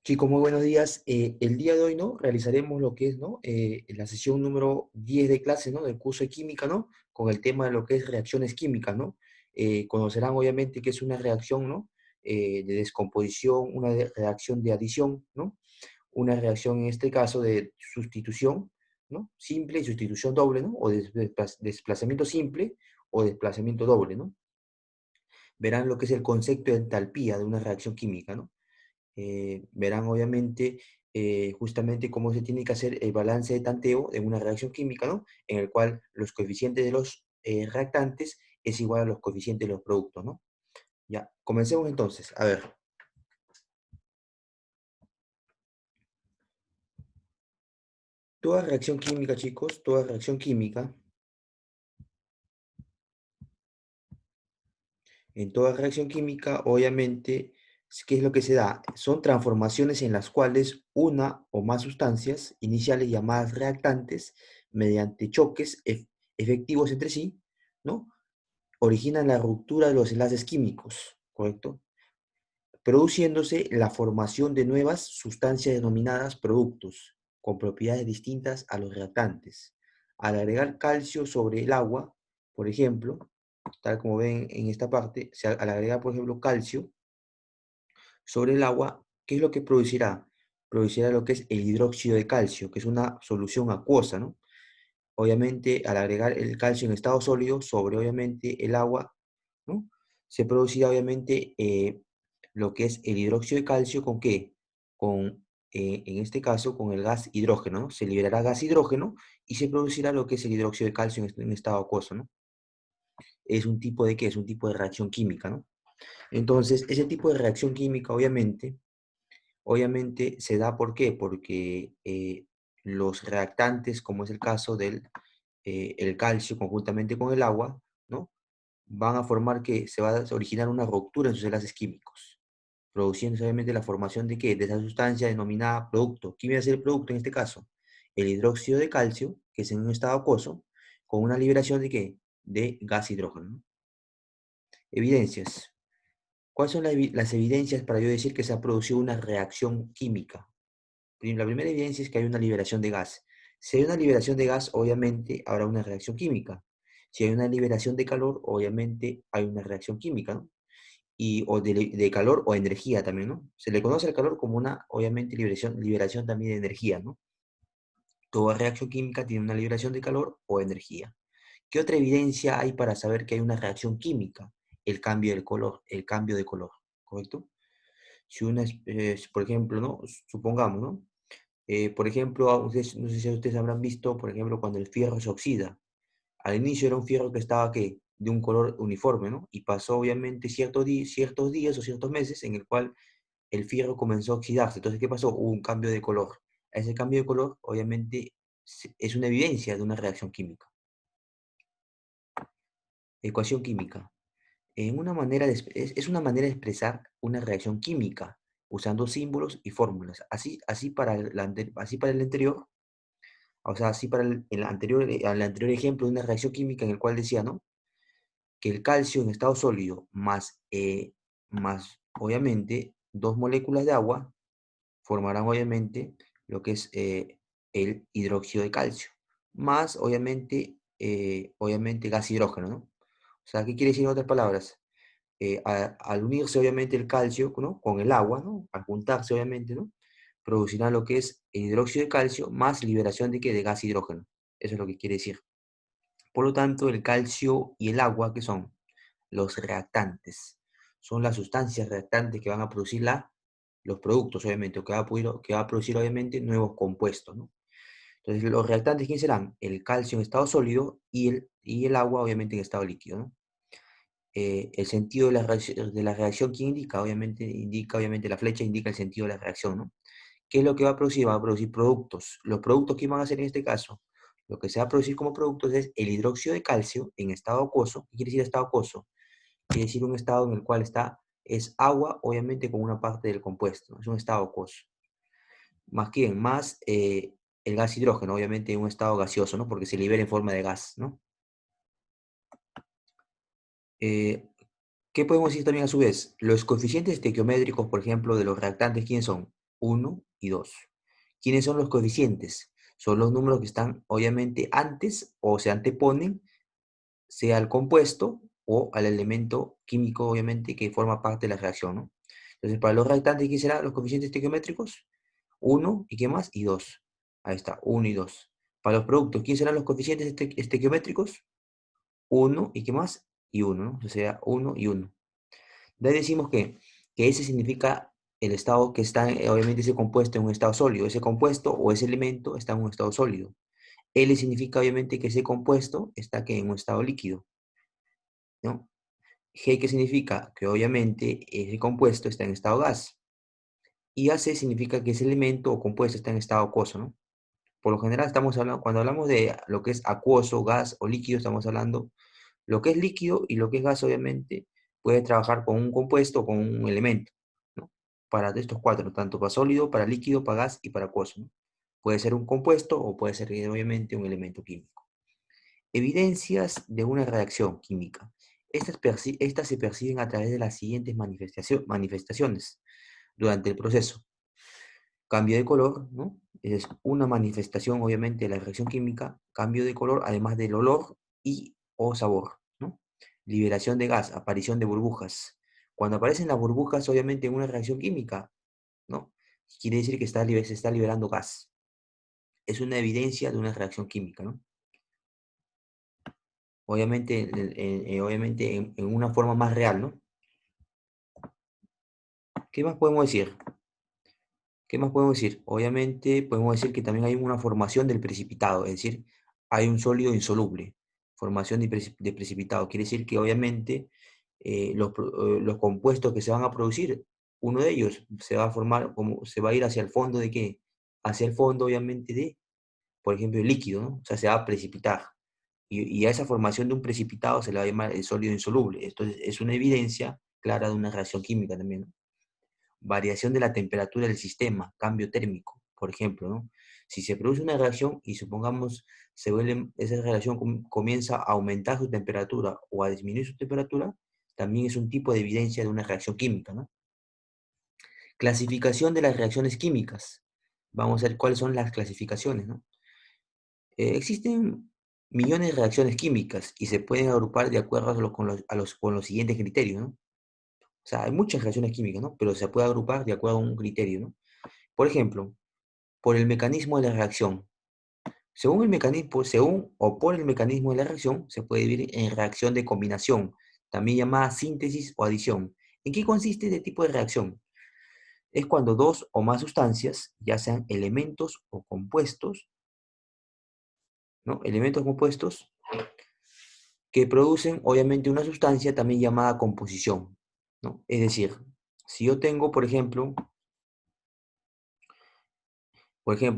Chicos, muy buenos días. El día de hoy, ¿no? Realizaremos lo que es, ¿no? La sesión número 10 de clase, ¿no? Del curso de química, ¿no? Con el tema de lo que es reacciones químicas, ¿no? Conocerán obviamente que es una reacción, ¿no? De descomposición, reacción de adición, ¿no? Una reacción en este caso de sustitución, ¿no? Simple y sustitución doble, ¿no? O desplazamiento simple o desplazamiento doble, ¿no? Verán lo que es el concepto de entalpía de una reacción química, ¿no? Verán obviamente justamente cómo se tiene que hacer el balance de tanteo de una reacción química, ¿no? En el cual los coeficientes de los reactantes es igual a los coeficientes de los productos, ¿no? Ya, comencemos entonces. A ver, toda reacción química, chicos, toda reacción química, en toda reacción química, obviamente, ¿qué es lo que se da? Son transformaciones en las cuales una o más sustancias iniciales llamadas reactantes, mediante choques efectivos entre sí, ¿no? Originan la ruptura de los enlaces químicos, ¿correcto? Produciéndose la formación de nuevas sustancias denominadas productos, con propiedades distintas a los reactantes. Al agregar calcio sobre el agua, por ejemplo, tal como ven en esta parte, al agregar, por ejemplo, calcio sobre el agua, ¿qué es lo que producirá? Producirá lo que es el hidróxido de calcio, que es una solución acuosa, ¿no? Obviamente, al agregar el calcio en estado sólido sobre, obviamente, el agua, ¿no? Se producirá, obviamente, lo que es el hidróxido de calcio, ¿con qué? Con, en este caso, con el gas hidrógeno, ¿no? Se liberará gas hidrógeno y se producirá lo que es el hidróxido de calcio en estado acuoso, ¿no? Es un tipo de, ¿qué? Es un tipo de reacción química, ¿no? Entonces, ese tipo de reacción química, obviamente se da, ¿por qué? Porque los reactantes, como es el caso del el calcio conjuntamente con el agua, ¿no? Van a formar que se va a originar una ruptura en sus enlaces químicos, produciendo obviamente la formación de qué? De esa sustancia denominada producto. ¿Quién viene a ser el producto en este caso? El hidróxido de calcio, que es en un estado acuoso, con una liberación de qué? De gas hidrógeno, ¿no? Evidencias. ¿Cuáles son las evidencias para yo decir que se ha producido una reacción química? La primera evidencia es que hay una liberación de gas. Si hay una liberación de gas, obviamente habrá una reacción química. Si hay una liberación de calor, obviamente hay una reacción química, ¿no? O de calor o energía también, ¿no? Se le conoce al calor como una, obviamente, liberación también de energía, ¿no? Toda reacción química tiene una liberación de calor o energía. ¿Qué otra evidencia hay para saber que hay una reacción química? El cambio del color, el cambio de color, ¿correcto? Si una, por ejemplo, ¿no? Supongamos, ¿no? Por ejemplo, ustedes, no sé si ustedes habrán visto, por ejemplo, cuando el fierro se oxida. Al inicio era un fierro que estaba, ¿qué? De un color uniforme, ¿no? Y pasó, obviamente, ciertos días o ciertos meses en el cual el fierro comenzó a oxidarse. Entonces, ¿qué pasó? Hubo un cambio de color. Ese cambio de color, obviamente, es una evidencia de una reacción química. Ecuación química. Es una manera de expresar una reacción química usando símbolos y fórmulas. Así para el anterior. O sea, así para el anterior ejemplo de una reacción química en el cual decía, ¿no? Que el calcio en estado sólido más obviamente, dos moléculas de agua formarán, obviamente, lo que es el hidróxido de calcio, más, obviamente, gas hidrógeno, ¿no? O sea, ¿qué quiere decir en otras palabras? Al unirse, obviamente, el calcio, ¿no? Con el agua, ¿no? Al juntarse, obviamente, ¿no? Producirá lo que es el hidróxido de calcio más liberación de, ¿qué? De gas hidrógeno. Eso es lo que quiere decir. Por lo tanto, el calcio y el agua, que son los reactantes, son las sustancias reactantes que van a producir los productos, obviamente, o que va a producir, obviamente, nuevos compuestos, ¿no? Entonces, los reactantes, ¿quién serán? El calcio en estado sólido y el agua, obviamente, en estado líquido, ¿no? El sentido de la reacción, ¿quién indica? Obviamente, la flecha indica el sentido de la reacción, ¿no? ¿Qué es lo que va a producir? Va a producir productos. Los productos que van a hacer en este caso, lo que se va a producir como productos es el hidróxido de calcio en estado acuoso. ¿Qué quiere decir estado acuoso? Quiere decir un estado en el cual es agua, obviamente con una parte del compuesto, ¿no? Es un estado acuoso. ¿Más quién? Más el gas hidrógeno, obviamente en un estado gaseoso, ¿no? Porque se libera en forma de gas, ¿no? Eh, ¿Qué podemos decir también a su vez? Los coeficientes estequiométricos, por ejemplo, de los reactantes, ¿quiénes son? 1 y 2. ¿Quiénes son los coeficientes? Son los números que están obviamente antes o se anteponen, sea al compuesto o al elemento químico, obviamente, que forma parte de la reacción, ¿no? Entonces, para los reactantes, ¿qué serán los coeficientes estequiométricos? 1 y ¿qué más? Y 2. Ahí está, 1 y 2. Para los productos, ¿quiénes serán los coeficientes estequiométricos? 1 y ¿qué más? Y 1, ¿no? O sea, 1 y 1. De ahí decimos que ese significa el estado que está, obviamente, ese compuesto en un estado sólido. Ese compuesto o ese elemento está en un estado sólido. L significa, obviamente, que ese compuesto está que en un estado líquido, ¿no? G, ¿qué significa? Que, obviamente, ese compuesto está en estado gas. Y AC significa que ese elemento o compuesto está en estado acuoso, ¿no? Por lo general, estamos hablando, cuando hablamos de lo que es acuoso, gas o líquido, estamos hablando lo que es líquido y lo que es gas, obviamente, puede trabajar con un compuesto o con un elemento, ¿no? Para estos cuatro, tanto para sólido, para líquido, para gas y para acuoso, ¿no? Puede ser un compuesto o puede ser, obviamente, un elemento químico. Evidencias de una reacción química. Estas se perciben a través de las siguientes manifestaciones durante el proceso. Cambio de color, ¿no? Es una manifestación, obviamente, de la reacción química. Cambio de color, además del olor y o sabor, ¿no? Liberación de gas, aparición de burbujas. Cuando aparecen las burbujas, obviamente, en una reacción química, ¿no? Quiere decir que se está liberando gas. Es una evidencia de una reacción química, ¿no? Obviamente, obviamente en una forma más real, ¿no? ¿Qué más podemos decir? ¿Qué más podemos decir? Obviamente podemos decir que también hay una formación del precipitado, es decir, hay un sólido insoluble, formación de precipitado. Quiere decir que obviamente los compuestos que se van a producir, uno de ellos se va a formar, como se va a ir hacia el fondo de qué? Hacia el fondo obviamente de, por ejemplo, el líquido, ¿no? O sea, se va a precipitar. Y a esa formación de un precipitado se le va a llamar el sólido insoluble. Entonces es una evidencia clara de una reacción química también, ¿no? Variación de la temperatura del sistema, cambio térmico, por ejemplo, ¿no? Si se produce una reacción y supongamos esa reacción comienza a aumentar su temperatura o a disminuir su temperatura, también es un tipo de evidencia de una reacción química, ¿no? Clasificación de las reacciones químicas. Vamos a ver cuáles son las clasificaciones, ¿no? Existen millones de reacciones químicas y se pueden agrupar de acuerdo con los siguientes criterios, ¿no? O sea, hay muchas reacciones químicas, ¿no? Pero se puede agrupar de acuerdo a un criterio, ¿no? Por ejemplo, por el mecanismo de la reacción. Según o por el mecanismo de la reacción, se puede dividir en reacción de combinación, también llamada síntesis o adición. ¿En qué consiste este tipo de reacción? Es cuando dos o más sustancias, ya sean elementos o compuestos, ¿no? Elementos compuestos que producen obviamente una sustancia también llamada composición, ¿no? Es decir, si yo tengo, por ejemplo,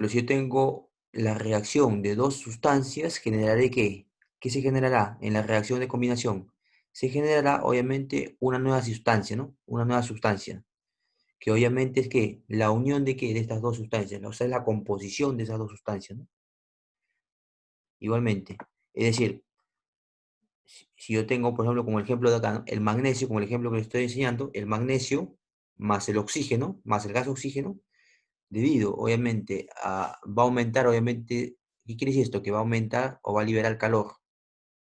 si yo tengo la reacción de dos sustancias, generaré ¿qué? ¿Qué se generará en la reacción de combinación? Se generará obviamente una nueva sustancia, ¿no? Una nueva sustancia, que obviamente es que la unión de qué? De estas dos sustancias, ¿no? O sea, es la composición de esas dos sustancias, ¿no? Igualmente. Es decir, si yo tengo, por ejemplo, como el ejemplo de acá, ¿no? El magnesio, como el ejemplo que les estoy enseñando, el magnesio más el oxígeno, más el gas oxígeno, debido, obviamente, va a aumentar, obviamente, ¿qué quiere decir esto? Que va a aumentar o va a liberar calor.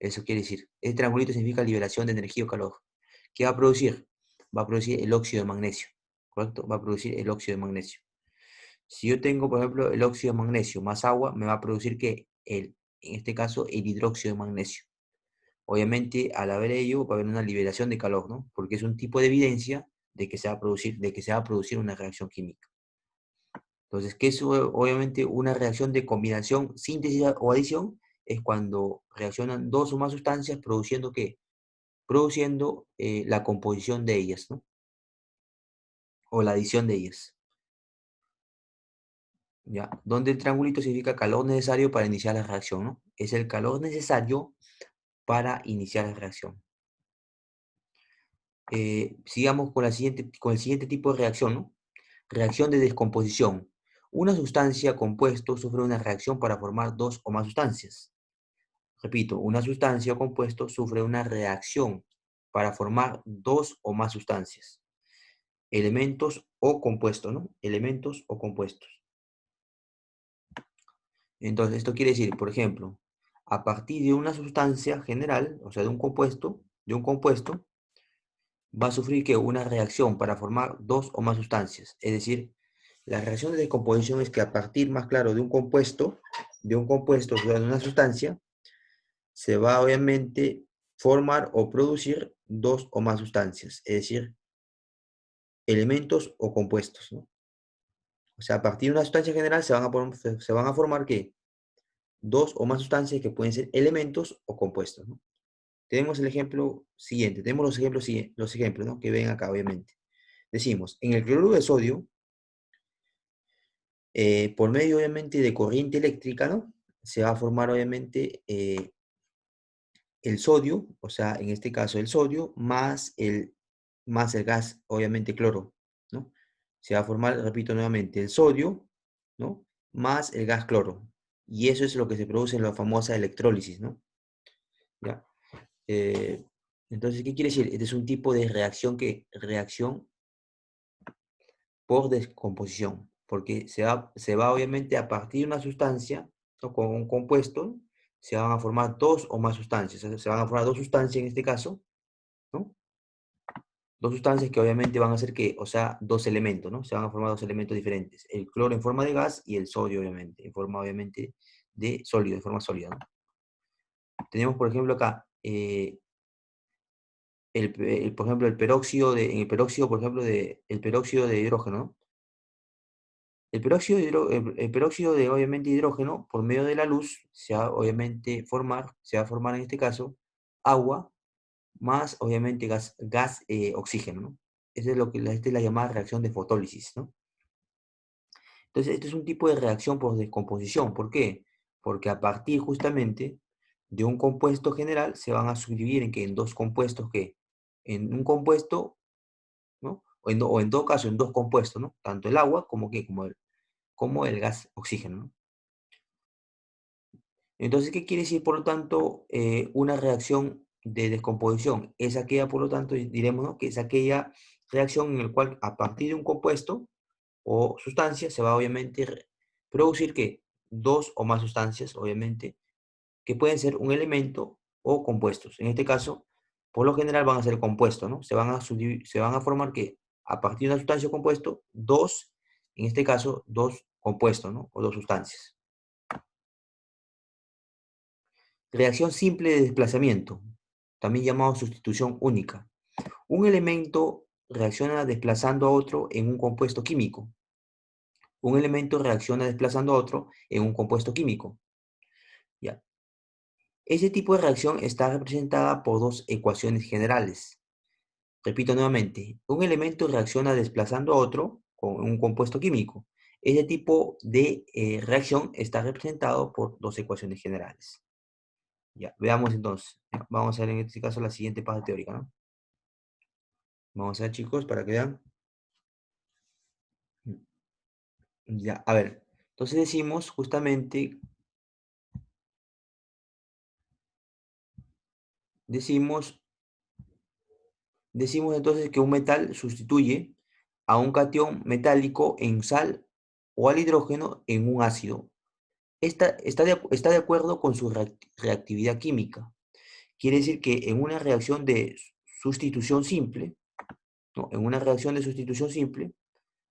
Eso quiere decir, este triangulito significa liberación de energía o calor. ¿Qué va a producir? Va a producir el óxido de magnesio, ¿correcto? Va a producir el óxido de magnesio. Si yo tengo, por ejemplo, el óxido de magnesio más agua, me va a producir que en este caso, el hidróxido de magnesio. Obviamente, al haber ello, va a haber una liberación de calor, ¿no? Porque es un tipo de evidencia de que se va a producir una reacción química. Entonces, ¿qué es obviamente una reacción de combinación, síntesis o adición? Es cuando reaccionan dos o más sustancias produciendo ¿qué? Produciendo la composición de ellas, ¿no? O la adición de ellas, ¿ya? Donde el triangulito significa calor necesario para iniciar la reacción, ¿no? Es el calor necesario para iniciar la reacción. Sigamos con el siguiente tipo de reacción, ¿no? Reacción de descomposición. Una sustancia compuesto sufre una reacción para formar dos o más sustancias. Repito, una sustancia o compuesto sufre una reacción para formar dos o más sustancias. elementos o compuestos, ¿no? Elementos o compuestos. Entonces, esto quiere decir, por ejemplo, a partir de una sustancia general, o sea, de un compuesto, va a sufrir que una reacción para formar dos o más sustancias. Es decir, la reacción de descomposición es que a partir, más claro, o sea, de una sustancia, se va obviamente formar o producir dos o más sustancias, es decir, elementos o compuestos, ¿no? O sea, a partir de una sustancia general se van a formar ¿qué? Dos o más sustancias que pueden ser elementos o compuestos, ¿no? Tenemos el ejemplo siguiente, tenemos los ejemplos, ¿no? Que ven acá, obviamente. Decimos, en el cloruro de sodio, por medio, obviamente, de corriente eléctrica, ¿no? Se va a formar, obviamente, el sodio, o sea, en este caso el sodio, más el gas, obviamente, cloro, ¿no? Se va a formar, repito nuevamente, el sodio, ¿no? Más el gas cloro. Y eso es lo que se produce en la famosa electrólisis, ¿no? ¿Ya? Eh, entonces, ¿qué quiere decir? Este es un tipo de reacción por descomposición, porque se va obviamente a partir de una sustancia, ¿no? Con un compuesto, se van a formar dos o más sustancias, se van a formar dos sustancias en este caso, ¿no? Dos sustancias que obviamente van a ser que, o sea, dos elementos, ¿no? Se van a formar dos elementos diferentes, el cloro en forma de gas y el sodio, obviamente, en forma, obviamente, de sólido, de forma sólida, ¿no? Tenemos, por ejemplo, acá, por ejemplo, por ejemplo, el peróxido de hidrógeno, ¿no? El peróxido de, obviamente, hidrógeno, por medio de la luz, se va a formar en este caso agua más, obviamente, oxígeno, ¿no? Esta es la llamada reacción de fotólisis, ¿no? Entonces, este es un tipo de reacción por descomposición. ¿Por qué? Porque a partir justamente de un compuesto general se van a subdividir en dos compuestos que, en un compuesto, ¿no? O en todo caso, en dos compuestos, ¿no? Tanto el agua como el gas oxígeno, ¿no? Entonces, ¿qué quiere decir, por lo tanto, una reacción de descomposición? Es aquella, por lo tanto, diremos, ¿no? Que es aquella reacción en la cual a partir de un compuesto o sustancia se va obviamente producir que dos o más sustancias, obviamente, que pueden ser un elemento o compuestos. En este caso, por lo general van a ser compuestos, ¿no? Se van a formar que a partir de una sustancia o compuesto, en este caso, dos compuestos, ¿no? O dos sustancias. Reacción simple de desplazamiento, también llamado sustitución única. Un elemento reacciona desplazando a otro en un compuesto químico. Un elemento reacciona desplazando a otro en un compuesto químico. ¿Ya? Ese tipo de reacción está representada por dos ecuaciones generales. Repito nuevamente, un elemento reacciona desplazando a otro con un compuesto químico. Ese tipo de reacción está representado por dos ecuaciones generales. Ya, veamos entonces. Vamos a ver en este caso la siguiente parte teórica, ¿no? Vamos a ver, chicos, para que vean. Ya, a ver. Entonces decimos justamente, decimos, decimos entonces que un metal sustituye a un catión metálico en sal o al hidrógeno en un ácido. Está de acuerdo con su reactividad química. Quiere decir que en una reacción de sustitución simple, ¿no? En una reacción de sustitución simple,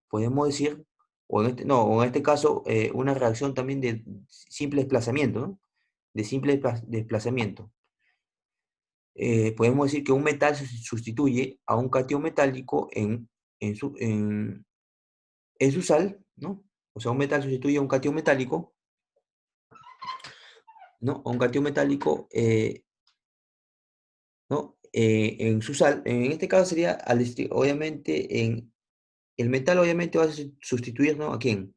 podemos decir, o en este caso, una reacción también de simple desplazamiento, ¿no? De simple desplazamiento. Podemos decir que un metal sustituye a un catión metálico en su, en, en su sal, ¿no? O sea, un metal sustituye a un catión metálico, ¿no? A un catión metálico, ¿no? En su sal. En este caso sería, obviamente, el metal obviamente va a sustituir, ¿no? ¿A quién?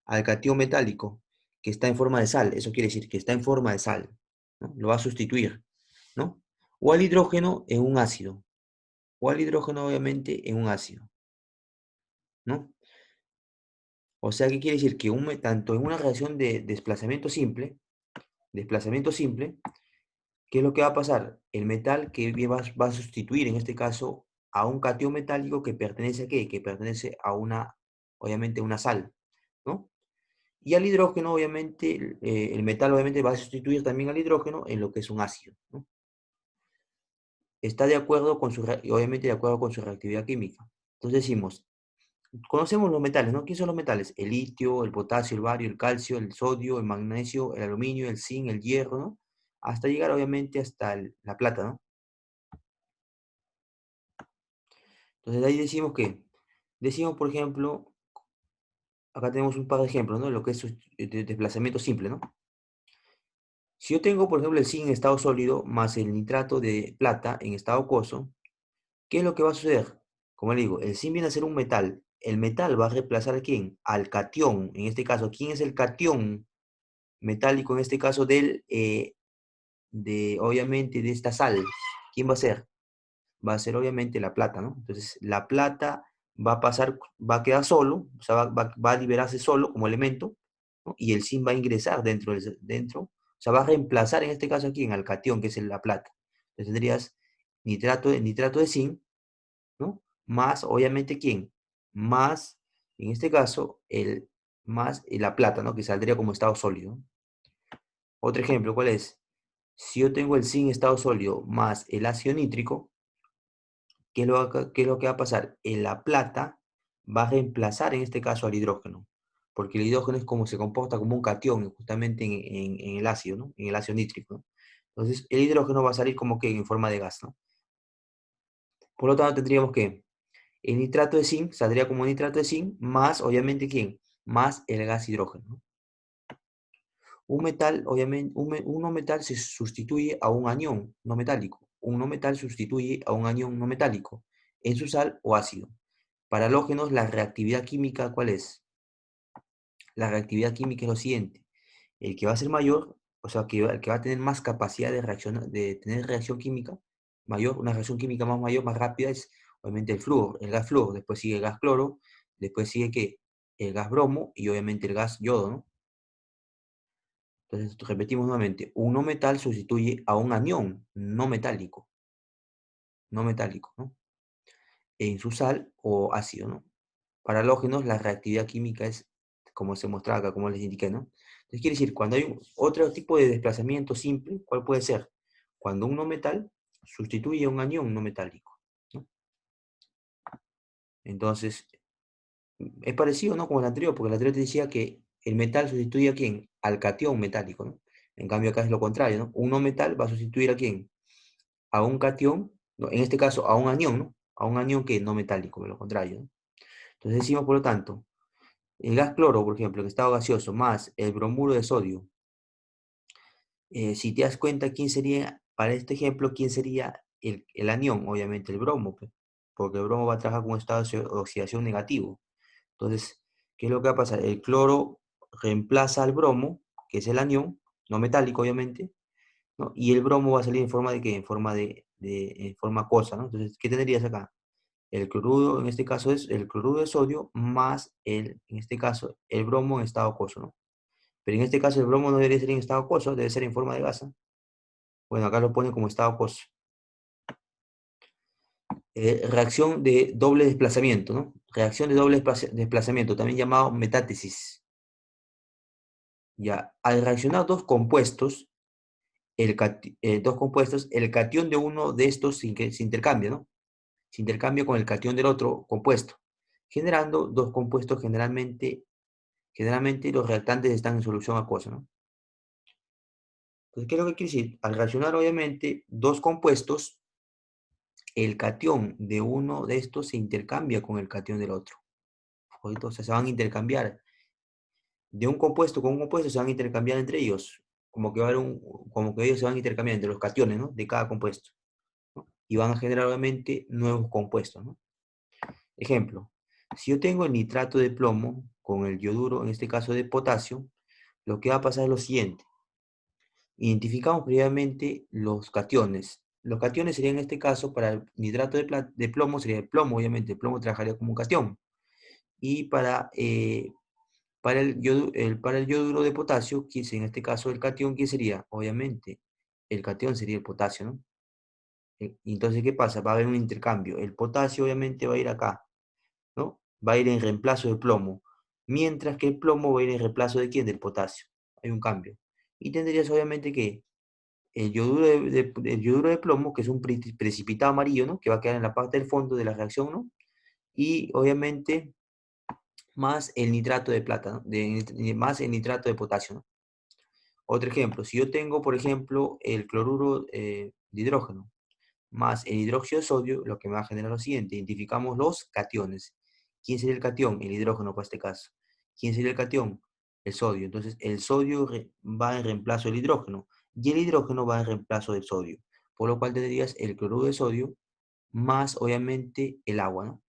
Al catión metálico, que está en forma de sal. Eso quiere decir que está en forma de sal, ¿no? Lo va a sustituir, ¿no? O al hidrógeno en un ácido. O al hidrógeno, obviamente, en un ácido, ¿no? O sea, ¿qué quiere decir? Que tanto en una reacción de desplazamiento simple, ¿qué es lo que va a pasar? El metal que va a sustituir, en este caso, a un catión metálico que pertenece a qué? Que pertenece a una, obviamente, una sal, ¿no? Y al hidrógeno, obviamente, el metal obviamente va a sustituir también al hidrógeno en lo que es un ácido, ¿no? Está de acuerdo con su, obviamente de acuerdo con su reactividad química. Entonces decimos, conocemos los metales, ¿no? ¿Qué son los metales? El litio, el potasio, el bario, el calcio, el sodio, el magnesio, el aluminio, el zinc, el hierro, ¿no? Hasta llegar, obviamente, hasta la plata, ¿no? Entonces de ahí decimos que, decimos, por ejemplo, acá tenemos un par de ejemplos, ¿no? Lo que es desplazamiento simple, ¿no? Si yo tengo, por ejemplo, el zinc en estado sólido más el nitrato de plata en estado acuoso, ¿qué es lo que va a suceder? Como le digo, el zinc viene a ser un metal. El metal va a reemplazar a quién? Al catión. En este caso, ¿quién es el catión metálico? En este caso, obviamente, de esta sal. ¿Quién va a ser? Va a ser, obviamente, la plata, ¿no? Entonces, la plata va a pasar, va a quedar solo, o sea, va a liberarse solo como elemento, ¿no? Y el zinc va a ingresar dentro, o sea, va a reemplazar en este caso aquí en al catión, que es la plata. Entonces tendrías nitrato de zinc, ¿no? Más, obviamente, ¿quién? Más, en este caso, más la plata, ¿no? Que saldría como estado sólido. Otro ejemplo, ¿cuál es? Si yo tengo el zinc estado sólido más el ácido nítrico, ¿qué es lo que va a pasar? La plata va a reemplazar en este caso al hidrógeno, porque el hidrógeno es como se comporta como un catión justamente en el ácido, ¿no? En el ácido nítrico, ¿no? Entonces, el hidrógeno va a salir como que en forma de gas, ¿no? Por lo tanto, tendríamos que el nitrato de zinc saldría como nitrato de zinc más, obviamente, ¿quién? Más el gas hidrógeno, ¿no? Un metal, obviamente, un no metal se sustituye a un anión no metálico. Un no metal sustituye a un anión no metálico en su sal o ácido. Para halógenos, la reactividad química, ¿cuál es? La reactividad química es lo siguiente. El que va a ser mayor, o sea, el que va a tener más capacidad de reaccionar, de tener reacción química mayor, una reacción química más mayor, más rápida, es obviamente el flúor, el gas flúor, después sigue el gas cloro, después sigue ¿qué? El gas bromo y obviamente el gas yodo, ¿no? Entonces, repetimos nuevamente, un no metal sustituye a un anión no metálico, ¿no? En su sal o ácido, ¿no? Para halógenos, la reactividad química es, como se muestra acá, como les indiqué, ¿no? Entonces, quiere decir, cuando hay otro tipo de desplazamiento simple, ¿cuál puede ser? Cuando un no metal sustituye a un anión no metálico, ¿no? Entonces, es parecido, ¿no? Como el anterior, porque el anterior te decía que el metal sustituye a quién? Al catión metálico, ¿no? En cambio, acá es lo contrario, ¿no? Un no metal va a sustituir a quién? A un catión, ¿no? En este caso, a un anión, ¿no? A un anión que no metálico, lo contrario, ¿no? Entonces decimos, por lo tanto, el gas cloro, por ejemplo, en estado gaseoso, más el bromuro de sodio, si te das cuenta, ¿quién sería, para este ejemplo, quién sería el anión? Obviamente el bromo, pues, porque el bromo va a trabajar con un estado de oxidación negativo. Entonces, ¿qué es lo que va a pasar? El cloro reemplaza al bromo, que es el anión, no metálico, obviamente, ¿no? Y el bromo va a salir en forma de ¿qué? En forma en forma acuosa, ¿no? Entonces, ¿qué tendrías acá? El cloruro, en este caso, es el cloruro de sodio más en este caso, el bromo en estado acuoso, ¿no? Pero en este caso el bromo no debería ser en estado acuoso, debe ser en forma de gasa. Bueno, acá lo pone como estado acuoso. Reacción de doble desplazamiento, ¿no? Reacción de doble desplazamiento, también llamado metátesis. Ya, al reaccionar dos compuestos, el catión de uno de estos se intercambia, ¿no? Se intercambia con el catión del otro compuesto, generando dos compuestos generalmente los reactantes están en solución acuosa, ¿no? Entonces, ¿qué es lo que quiere decir? Al reaccionar, obviamente, dos compuestos, el catión de uno de estos se intercambia con el catión del otro. O sea, se van a intercambiar. De un compuesto con un compuesto se van a intercambiar entre ellos. Como que va a haber como que ellos se van a intercambiar entre los cationes, ¿no? De cada compuesto, ¿no? Y van a generar, obviamente, nuevos compuestos, ¿no? Ejemplo, si yo tengo el nitrato de plomo con el yoduro, en este caso de potasio, lo que va a pasar es lo siguiente. Identificamos previamente los cationes. Los cationes serían en este caso para el nitrato de plomo, sería el plomo, obviamente, el plomo trabajaría como un cation. Y para el yoduro de potasio, en este caso el cation, ¿quién sería? Obviamente, el cation sería el potasio, ¿no? Y entonces, ¿qué pasa? Va a haber un intercambio. El potasio obviamente va a ir acá, ¿no? Va a ir en reemplazo de plomo, mientras que el plomo va a ir en reemplazo de ¿quién? Del potasio. Hay un cambio. Y tendrías obviamente que el yoduro de plomo, que es un precipitado amarillo, ¿no? Que va a quedar en la parte del fondo de la reacción, ¿no? Y obviamente más el nitrato de plata, ¿no? Más el nitrato de potasio, ¿no? Otro ejemplo, si yo tengo, por ejemplo, el cloruro de hidrógeno más el hidróxido de sodio, lo que me va a generar lo siguiente, identificamos los cationes. ¿Quién sería el catión? El hidrógeno, para este caso. ¿Quién sería el catión? El sodio. Entonces, el sodio va en reemplazo del hidrógeno y el hidrógeno va en reemplazo del sodio. Por lo cual tendrías el cloruro de sodio más, obviamente, el agua, ¿no?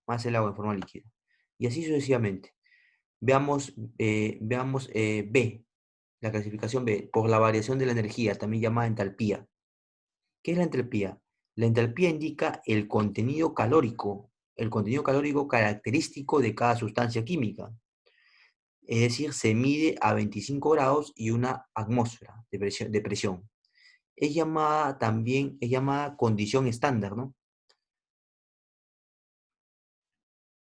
Más el agua en forma líquida. Y así sucesivamente. Veamos B, la clasificación B, por la variación de la energía, también llamada entalpía. ¿Qué es la entalpía? La entalpía indica el contenido calórico característico de cada sustancia química. Es decir, se mide a 25 grados y una atmósfera de presión. Es llamada condición estándar, ¿no?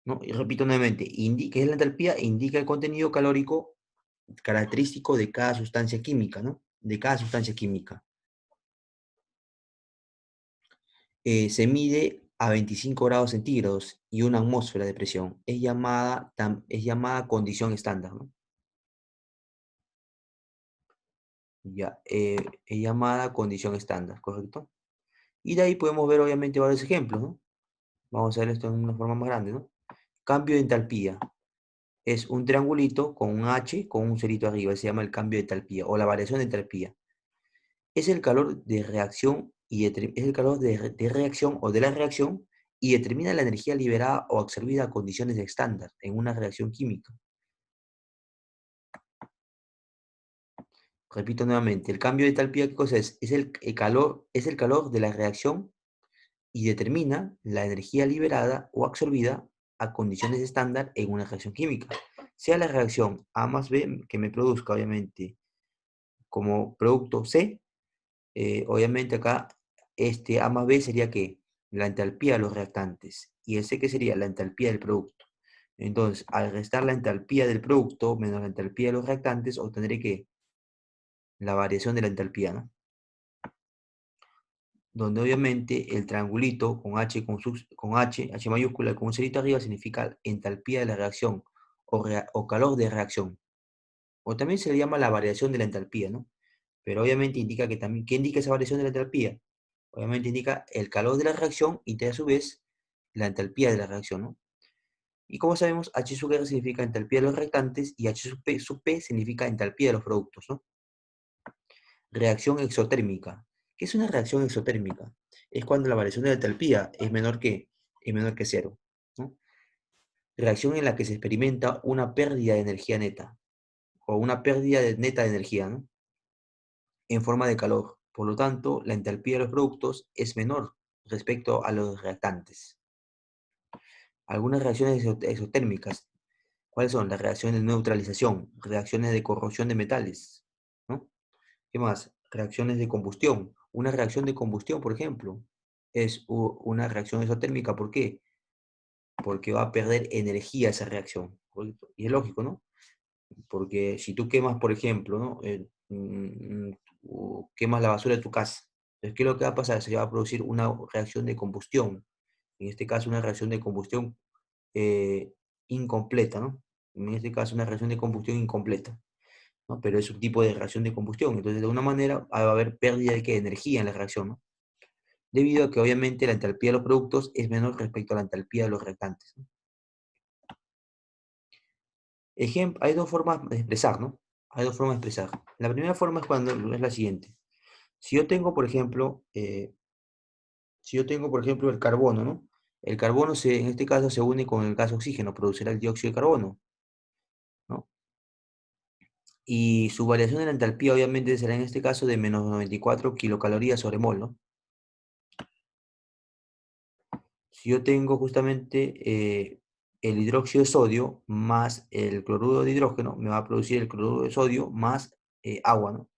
¿No? Y repito nuevamente, ¿qué es la entalpía? Indica el contenido calórico característico de cada sustancia química, ¿no? De cada sustancia química. Se mide a 25 grados centígrados y una atmósfera de presión. Es llamada condición estándar, ¿no? Ya, es llamada condición estándar, ¿correcto? Y de ahí podemos ver obviamente varios ejemplos, ¿no? Vamos a ver esto en una forma más grande, ¿no? Cambio de entalpía. Es un triangulito con un H con un cerito arriba, se llama el cambio de entalpía o la variación de entalpía. Es el calor de reacción es el calor de reacción o de la reacción y determina la energía liberada o absorbida a condiciones estándar en una reacción química. Repito nuevamente, el cambio de entalpía, ¿qué cosa es? Es el calor de la reacción y determina la energía liberada o absorbida a condiciones estándar en una reacción química. Sea la reacción A más B que me produzca, obviamente, como producto C, obviamente acá este A más B sería que la entalpía de los reactantes y el C que sería la entalpía del producto. Entonces, al restar la entalpía del producto menos la entalpía de los reactantes, obtendré que la variación de la entalpía, ¿no? Donde obviamente el triangulito con H mayúscula con un cerito arriba significa entalpía de la reacción o calor de reacción. O también se le llama la variación de la entalpía, ¿no? Pero obviamente indica que también, ¿qué indica esa variación de la entalpía? Obviamente indica el calor de la reacción y a su vez la entalpía de la reacción, ¿no? Y como sabemos, H sub R significa entalpía de los reactantes y H sub P significa entalpía de los productos, ¿no? Reacción exotérmica. ¿Qué es una reacción exotérmica? Es cuando la variación de la entalpía es menor que cero, ¿no? Reacción en la que se experimenta una pérdida de energía neta o una pérdida neta de energía, ¿no? En forma de calor. Por lo tanto, la entalpía de los productos es menor respecto a los reactantes. Algunas reacciones exotérmicas. ¿Cuáles son? Las reacciones de neutralización, reacciones de corrosión de metales, ¿no? ¿Qué más? Reacciones de combustión. Una reacción de combustión, por ejemplo, es una reacción exotérmica. ¿Por qué? Porque va a perder energía esa reacción. Y es lógico, ¿no? Porque si tú quemas, por ejemplo, ¿no? Quemas la basura de tu casa, entonces, ¿qué es lo que va a pasar? Se va a producir una reacción de combustión. En este caso, una reacción de combustión eh, incompleta, ¿no? En este caso, una reacción de combustión incompleta, ¿no? Pero es un tipo de reacción de combustión. Entonces, de alguna manera, va a haber pérdida de energía en la reacción, ¿no? Debido a que, obviamente, la entalpía de los productos es menor respecto a la entalpía de los reactantes, ¿no? Hay dos formas de expresar, ¿no? Hay dos formas de expresar. La primera forma es la siguiente. Si yo tengo, por ejemplo, el carbono, ¿no? El carbono en este caso se une con el gas oxígeno, producirá el dióxido de carbono, ¿no? Y su variación de la entalpía obviamente será en este caso de menos 94 kilocalorías sobre mol, ¿no? Si yo tengo justamente el hidróxido de sodio más el cloruro de hidrógeno, me va a producir el cloruro de sodio más agua, ¿no?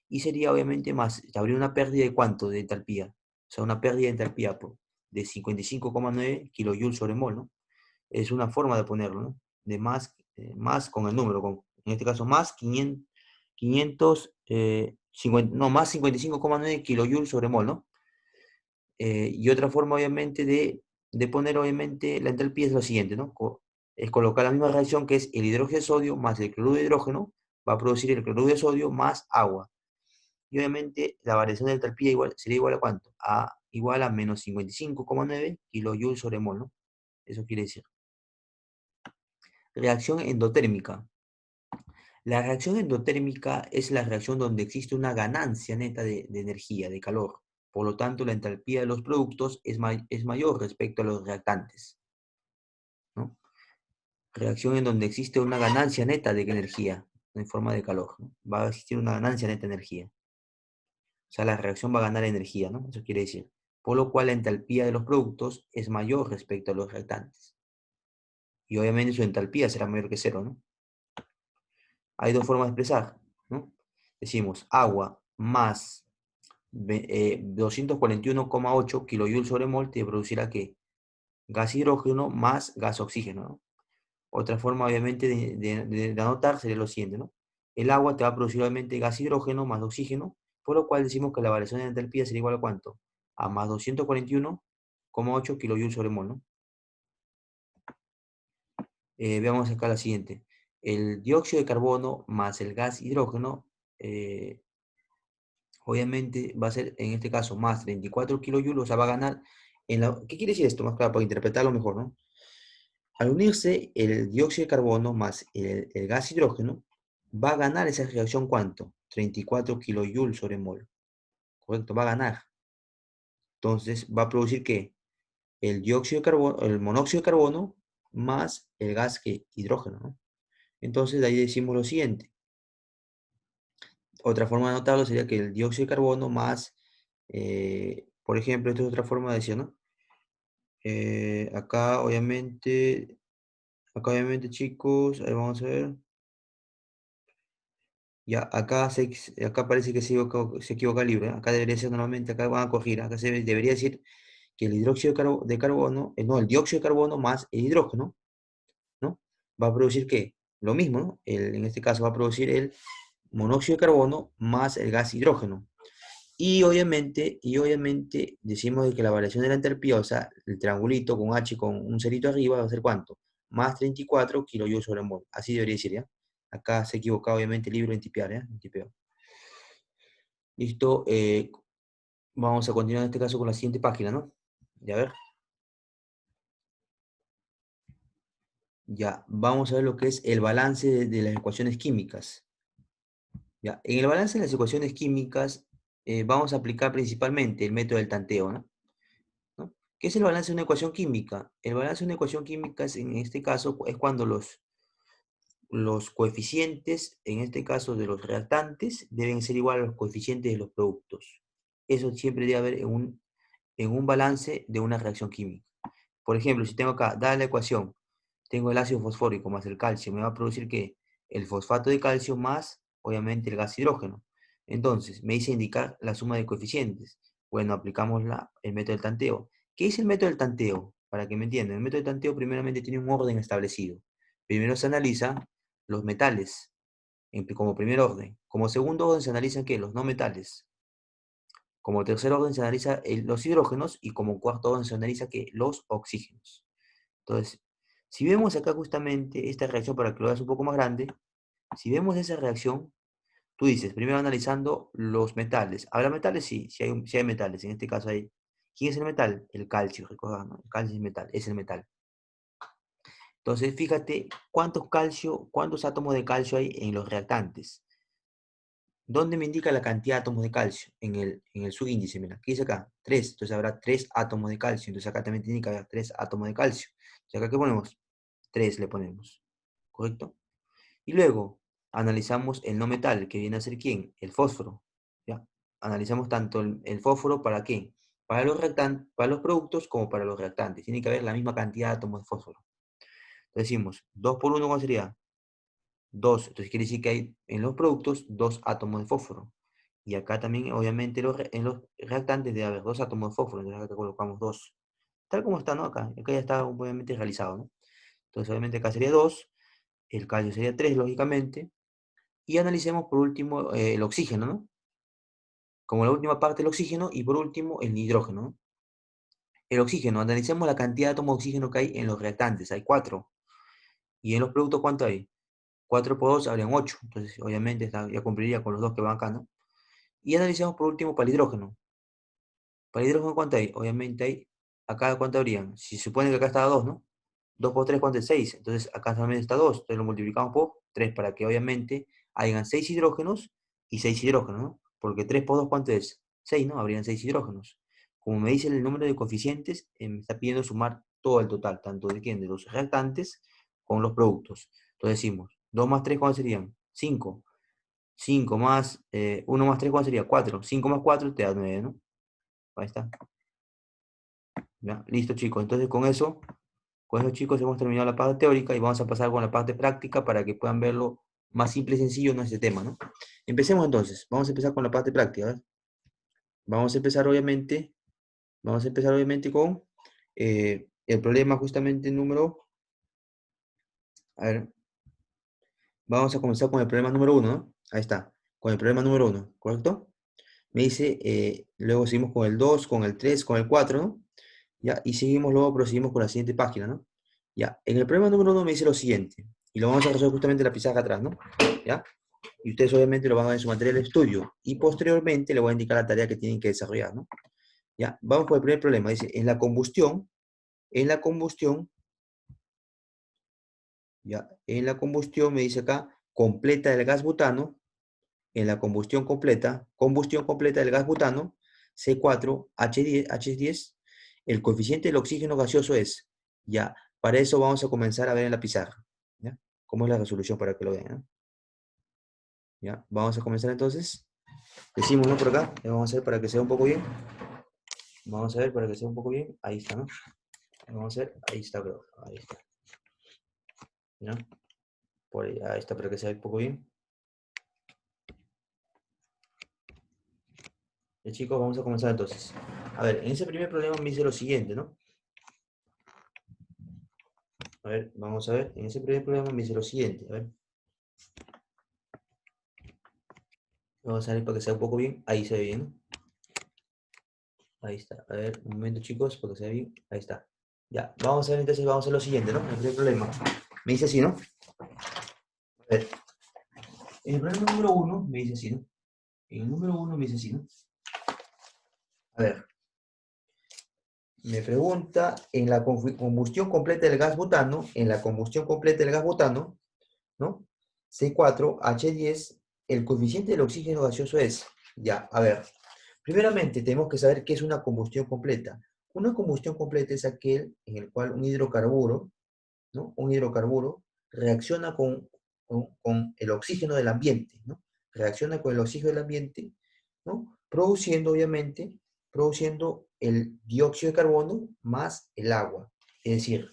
Y sería obviamente más, habría una pérdida de ¿cuánto? De entalpía. sea, una pérdida de entalpía de 55,9 kilojoules sobre mol, ¿no? Es una forma de ponerlo, ¿no? De más con el número, en este caso más 50, no, más 55,9 kilojoules sobre mol, ¿no? Y otra forma, obviamente, de poner, obviamente, la entalpía es lo siguiente, ¿no? Es colocar la misma reacción que es el hidrógeno de sodio más el cloruro de hidrógeno, va a producir el cloruro de sodio más agua. Y obviamente la variación de entalpía sería igual a ¿cuánto? Igual a menos 55,9 kilojoules sobre mol, ¿no? Eso quiere decir. Reacción endotérmica. La reacción endotérmica es la reacción donde existe una ganancia neta de energía, de calor. Por lo tanto, la entalpía de los productos es mayor respecto a los reactantes, ¿no? Reacción en donde existe una ganancia neta de energía en forma de calor, ¿no? Va a existir una ganancia neta de energía. O sea, la reacción va a ganar energía, ¿no? Eso quiere decir. Por lo cual la entalpía de los productos es mayor respecto a los reactantes. Y obviamente su entalpía será mayor que cero, ¿no? Hay dos formas de expresar, ¿no? Decimos agua más 241,8 kilojoules sobre mol te producirá ¿qué? Gas hidrógeno más gas oxígeno, ¿no? Otra forma, obviamente, de anotar sería lo siguiente, ¿no? El agua te va a producir, obviamente, gas hidrógeno más oxígeno, por lo cual decimos que la variación de entalpía sería igual a ¿cuánto? A más 241,8 kilojoules sobre mol, ¿no? Veamos acá la siguiente. El dióxido de carbono más el gas hidrógeno, obviamente, va a ser, en este caso, más 34 kilojoules, o sea, va a ganar ¿Qué quiere decir esto? Más claro, para interpretarlo mejor, ¿no? Al unirse el dióxido de carbono más el gas hidrógeno, va a ganar esa reacción ¿cuánto? 34 kilojoules sobre mol. ¿Correcto? Va a ganar. Entonces, va a producir ¿qué? El dióxido de carbono, el monóxido de carbono más el gas que hidrógeno, ¿no? Entonces, de ahí decimos lo siguiente. Otra forma de anotarlo sería que el dióxido de carbono más, por ejemplo, esta es otra forma de decir, ¿no? Acá, obviamente, chicos, ahí vamos a ver. Ya, acá parece que se equivoca el libro, ¿eh? Acá debería ser normalmente, acá van a corregir, acá debería decir que el hidróxido de carbono, no, el dióxido de carbono más el hidrógeno, ¿no? Va a producir ¿qué? Lo mismo, ¿no? En este caso va a producir el monóxido de carbono más el gas hidrógeno. Y obviamente decimos de que la variación de la entalpía, o sea, el triangulito con H con un cerito arriba va a ser ¿cuánto? Más 34 kilojoules sobre mol. Así debería decir, ¿ya? Acá se equivoca obviamente el libro en tipear, ¿ya? En tipeo. Listo. Vamos a continuar en este caso con la siguiente página, ¿no? Ya, a ver. Ya, vamos a ver lo que es el balance de las ecuaciones químicas. Ya, en el balance de las ecuaciones químicas vamos a aplicar principalmente el método del tanteo, ¿no? ¿Qué es el balance de una ecuación química? El balance de una ecuación química en este caso es cuando los coeficientes, en este caso de los reactantes, deben ser igual a los coeficientes de los productos. Eso siempre debe haber en un balance de una reacción química. Por ejemplo, si tengo acá, dada la ecuación, tengo el ácido fosfórico más el calcio, me va a producir ¿qué? El fosfato de calcio más, obviamente, el gas hidrógeno. Entonces, me dice indicar la suma de coeficientes. Bueno, aplicamos el método del tanteo. ¿Qué es el método del tanteo? Para que me entiendan, el método del tanteo primeramente tiene un orden establecido. Primero se analiza los metales, como primer orden. Como segundo orden se analizan ¿qué? Los no metales. Como tercer orden se analiza los hidrógenos y como cuarto orden se analiza ¿qué? Los oxígenos. Entonces, si vemos acá justamente esta reacción, para que lo veas un poco más grande, si vemos esa reacción, tú dices, primero analizando los metales. ¿Habrá metales? Sí, sí hay metales. En este caso hay. ¿Quién es el metal? El calcio, recordad, ¿no? El calcio es metal, es el metal. Entonces, fíjate cuántos átomos de calcio hay en los reactantes. ¿Dónde me indica la cantidad de átomos de calcio? En el subíndice, mira, ¿qué dice acá? 3. Entonces habrá 3 átomos de calcio. Entonces acá también te indica 3 átomos de calcio. Entonces acá, ¿qué ponemos? 3 le ponemos. ¿Correcto? Y luego analizamos el no metal, que viene a ser ¿quién? El fósforo. ¿Ya? Analizamos tanto el fósforo para qué? Para los productos como para los reactantes. Tiene que haber la misma cantidad de átomos de fósforo. Entonces decimos, 2 por 1, ¿cuál sería? 2. Entonces quiere decir que hay en los productos 2 átomos de fósforo. Y acá también, obviamente, en los reactantes debe haber dos átomos de fósforo, entonces acá colocamos 2. Tal como está, ¿no? Acá ya está obviamente realizado, ¿no? Entonces, obviamente, acá sería 2, el calcio sería 3, lógicamente. Y analicemos por último el oxígeno, ¿no? Como la última parte el oxígeno y por último el hidrógeno, ¿no? El oxígeno, analicemos la cantidad de átomos de oxígeno que hay en los reactantes, hay 4. ¿Y en los productos cuánto hay? 4 por 2 habrían 8. Entonces, obviamente, ya cumpliría con los dos que van acá, ¿no? Y analicemos por último para el hidrógeno. Para el hidrógeno, ¿cuánto hay? Obviamente hay, acá ¿cuánto habrían? Si se supone que acá estaba 2, ¿no? 2 por 3, ¿cuánto es? 6. Entonces acá también está 2. Entonces lo multiplicamos por 3 para que obviamente hayan 6 hidrógenos y 6 hidrógenos, ¿no? Porque 3 por 2, ¿cuánto es? 6, ¿no? Habrían 6 hidrógenos. Como me dice el número de coeficientes, me está pidiendo sumar todo el total, tanto de quién, de los reactantes con los productos. Entonces decimos, 2 más 3, ¿cuánto serían? 5. 5 más 1 más 3, ¿cuánto sería? 4. 5 más 4 te da 9, ¿no? Ahí está. ¿Ya? Listo, chicos. Entonces con eso, chicos, hemos terminado la parte teórica y vamos a pasar con la parte práctica para que puedan verlo más simple y sencillo, no este tema, ¿no? Empecemos entonces. Vamos a empezar con la parte práctica, ¿verdad? Vamos a empezar obviamente, vamos a empezar obviamente con el problema justamente número, a ver, vamos a comenzar con el problema número uno, ¿no? Ahí está, con el problema número uno, ¿correcto? Me dice, luego seguimos con el 2, con el 3, con el 4, ¿no? Ya, y seguimos, luego proseguimos con la siguiente página, ¿no? Ya, en el problema número uno me dice lo siguiente, y lo vamos a resolver justamente en la pizarra atrás, ¿no? ¿Ya? Y ustedes obviamente lo van a ver en su material de estudio, y posteriormente le voy a indicar la tarea que tienen que desarrollar, ¿no? Ya, vamos con el primer problema, dice, en la combustión, ya, en la combustión me dice acá, completa el gas butano, en la combustión completa del gas butano, C4H10, el coeficiente del oxígeno gaseoso es, ya, para eso vamos a comenzar a ver en la pizarra, ¿ya? ¿Cómo es la resolución para que lo vean, ¿no? ¿Ya? Vamos a comenzar entonces. Decimos, ¿no? Por acá, vamos a ver para que sea un poco bien. Vamos a ver para que sea un poco bien. Ahí está, ¿no? Vamos a ver, ahí está, bro. Ahí está. ¿Ya? Por ahí está para que sea un poco bien. Chicos, vamos a comenzar entonces. A ver, en ese primer problema me dice lo siguiente, ¿no? A ver, vamos a ver, en ese primer problema me dice lo siguiente, a ver. Vamos a ver para que sea un poco bien. Ahí se ve bien, ¿no? Ahí está. A ver, un momento, chicos, para que se vea bien. Ahí está. Ya, vamos a ver entonces, vamos a hacer lo siguiente, ¿no? El primer problema. Me dice así, ¿no? A ver, en el problema número uno me dice así, ¿no? En el número uno me dice así, ¿no? A ver, me pregunta, en la combustión completa del gas butano, en la combustión completa del gas butano, ¿no? C4H10, el coeficiente del oxígeno gaseoso es, ya, a ver, primeramente tenemos que saber qué es una combustión completa. Una combustión completa es aquel en el cual un hidrocarburo, ¿no? Un hidrocarburo reacciona con el oxígeno del ambiente, ¿no? Reacciona con el oxígeno del ambiente, ¿no? Produciendo, obviamente, produciendo el dióxido de carbono más el agua. Es decir,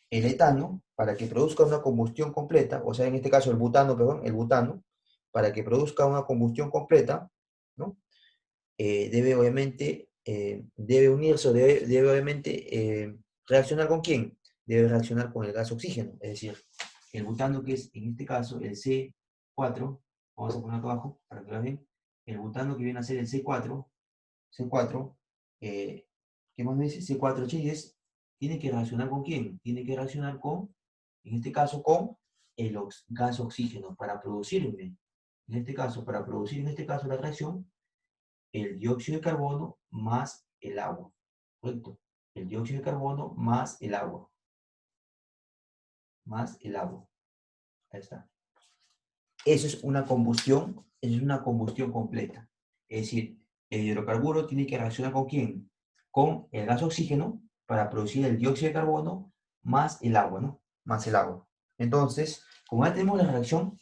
el etano, para que produzca una combustión completa, o sea, en este caso el butano, perdón, el butano, para que produzca una combustión completa, ¿no? Debe obviamente, debe unirse o debe obviamente reaccionar con quién? Debe reaccionar con el gas oxígeno, es decir, el butano que es en este caso el C4, vamos a poner acá abajo para que lo vean, el butano que viene a ser el C4, ¿qué más me dice? C4H10, tiene que reaccionar con quién? Tiene que reaccionar con, en este caso, con el gas oxígeno para producirme, en este caso, para producir en este caso la reacción, el dióxido de carbono más el agua. ¿Correcto? El dióxido de carbono más el agua. Más el agua. Ahí está. Eso es una combustión completa. Es decir, el hidrocarburo tiene que reaccionar con quién? Con el gas oxígeno para producir el dióxido de carbono más el agua, ¿no? Más el agua. Entonces, como ya tenemos la reacción,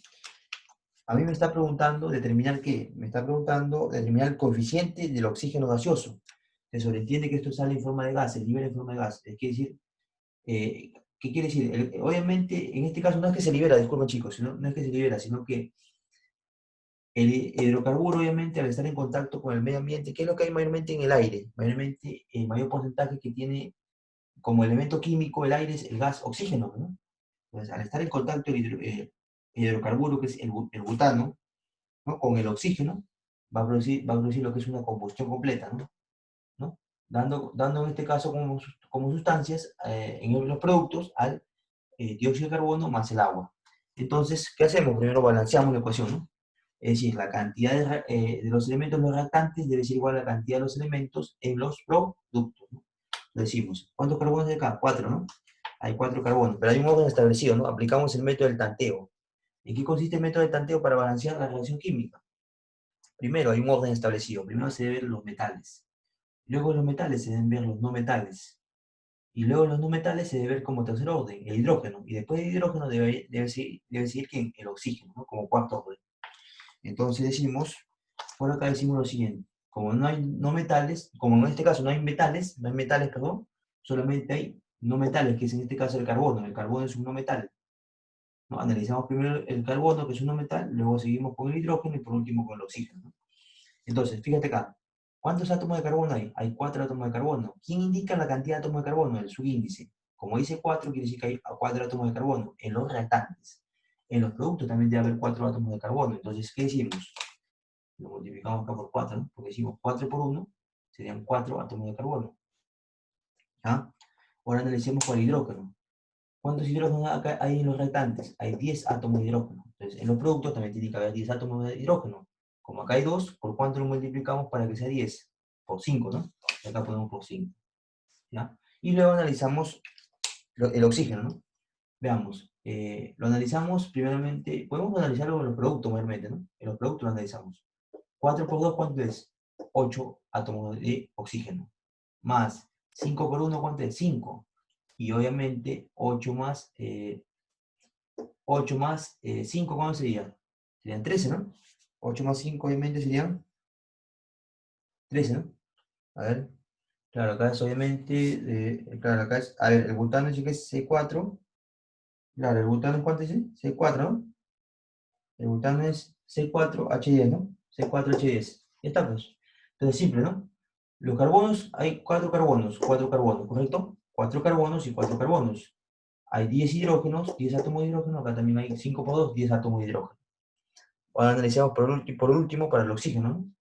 a mí me está preguntando determinar qué. Me está preguntando determinar el coeficiente del oxígeno gaseoso. Se sobreentiende que esto sale en forma de gas, se libera en forma de gas. Es decir, ¿qué quiere decir? Obviamente, en este caso no es que se libera, disculpen chicos, no es que se libera, sino que El hidrocarburo, obviamente, al estar en contacto con el medio ambiente, ¿qué es lo que hay mayormente en el aire? Mayormente, el mayor porcentaje que tiene como elemento químico el aire es el gas oxígeno, ¿no? Entonces, al estar en contacto el hidrocarburo, que es el butano, ¿no? Con el oxígeno, va a producir lo que es una combustión completa, ¿no? ¿No? Dando en este caso como sustancias en los productos al dióxido de carbono más el agua. Entonces, ¿qué hacemos? Primero balanceamos la ecuación, ¿no? Es decir, la cantidad de los elementos en los reactantes debe ser igual a la cantidad de los elementos en los productos, ¿no? Decimos, ¿cuántos carbonos hay acá? 4, ¿no? Hay 4 carbonos, pero hay un orden establecido, ¿no? Aplicamos el método del tanteo. ¿En qué consiste el método del tanteo para balancear la reacción química? Primero, hay un orden establecido. Primero se deben ver los metales. Luego de los metales se deben ver los no metales. Y luego de los no metales se debe ver como tercer orden, el hidrógeno. Y después del hidrógeno debe seguir ¿quién? El oxígeno, ¿no? Como cuarto orden. Entonces decimos, por acá decimos lo siguiente. Como no hay no metales, como en este caso no hay metales, perdón, solamente hay no metales, que es en este caso el carbono. El carbono es un no metal, ¿no? Analizamos primero el carbono, que es un no metal, luego seguimos con el hidrógeno y por último con el oxígeno, ¿no? Entonces, fíjate acá. ¿Cuántos átomos de carbono hay? Hay 4 átomos de carbono. ¿Quién indica la cantidad de átomos de carbono? El subíndice. Como dice 4, quiere decir que hay 4 átomos de carbono en los reactantes. En los productos también debe haber 4 átomos de carbono. Entonces, ¿qué decimos? Lo multiplicamos acá por 4, ¿no? Porque decimos 4 por 1, serían 4 átomos de carbono. ¿Ya? Ahora analicemos con el hidrógeno. ¿Cuántos hidrógenos hay en los reactantes? Hay 10 átomos de hidrógeno. Entonces, en los productos también tiene que haber 10 átomos de hidrógeno. Como acá hay 2, ¿por cuánto lo multiplicamos para que sea 10? Por 5, ¿no? Y acá ponemos por 5. ¿Ya? Y luego analizamos el oxígeno, ¿no? Veamos. Lo analizamos primeramente, podemos analizarlo en los productos mayormente, ¿no? En los productos lo analizamos. 4 por 2, ¿cuánto es? 8 átomos de oxígeno. Más 5 por 1, ¿cuánto es? 5. Y obviamente 8 más 5, ¿cuánto sería? Serían 13, ¿no? 8 más 5 obviamente serían 13, ¿no? A ver, claro, acá es obviamente, claro, acá es, a ver, el butano dice que es C4, claro, el butano es ¿cuánto dice? C4, ¿no? El butano es C4H10, ¿no? C4H10. Ya está, pues. Entonces, simple, ¿no? Los carbonos, hay 4 carbonos, ¿correcto? 4 carbonos y 4 carbonos. Hay 10 hidrógenos, 10 átomos de hidrógeno, acá también hay 5 por 2, 10 átomos de hidrógeno. Ahora analizamos por último para el oxígeno, ¿no?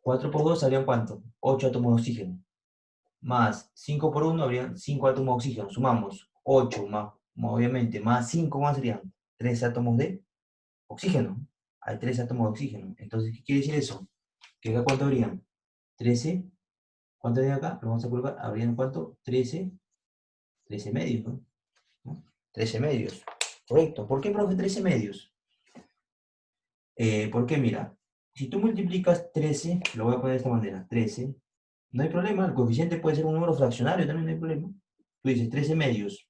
4 por 2 habrían ¿cuánto? 8 átomos de oxígeno. Más 5 por 1 habrían 5 átomos de oxígeno. Sumamos 8 más, obviamente, más 5 más serían 3 átomos de oxígeno. Hay 3 átomos de oxígeno. Entonces, ¿qué quiere decir eso? ¿Que acá cuánto habrían? 13. ¿Cuánto habría acá? Lo vamos a colocar. ¿Habrían cuánto? 13. 13 medios, ¿no? 13 medios. Correcto. ¿Por qué, profe, 13 medios? Porque mira, si tú multiplicas 13, lo voy a poner de esta manera, 13, no hay problema, el coeficiente puede ser un número fraccionario, también no hay problema. Tú dices 13 medios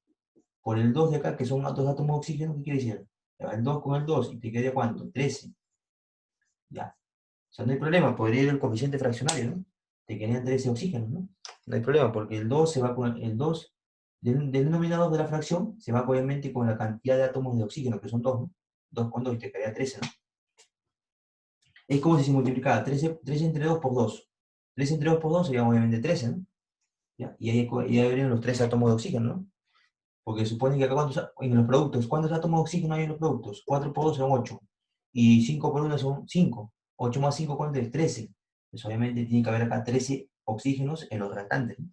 por el 2 de acá, que son 2 átomos de oxígeno, ¿qué quiere decir? El 2 con el 2, y te quedaría ¿cuánto? 13. Ya. O sea, no hay problema, podría ir el coeficiente fraccionario, ¿no? Te quedarían 13 oxígenos, ¿no? No hay problema, porque el 2 se va con el 2 del denominador de la fracción, se va obviamente con la cantidad de átomos de oxígeno, que son 2, ¿no? 2 con 2 y te quedaría 13, ¿no? Es como si se multiplicara 13 entre 2 por 2. 13 entre 2 por 2 sería obviamente 13, ¿no? ¿Ya? Y ahí habrían los 3 átomos de oxígeno, ¿no? Porque supone que acá en los productos, ¿cuántos átomos de oxígeno hay en los productos? 4 por 2 son 8. Y 5 por 1 son 5. 8 más 5, ¿cuánto es? 13. Entonces obviamente tiene que haber acá 13 oxígenos en los restantes, ¿no?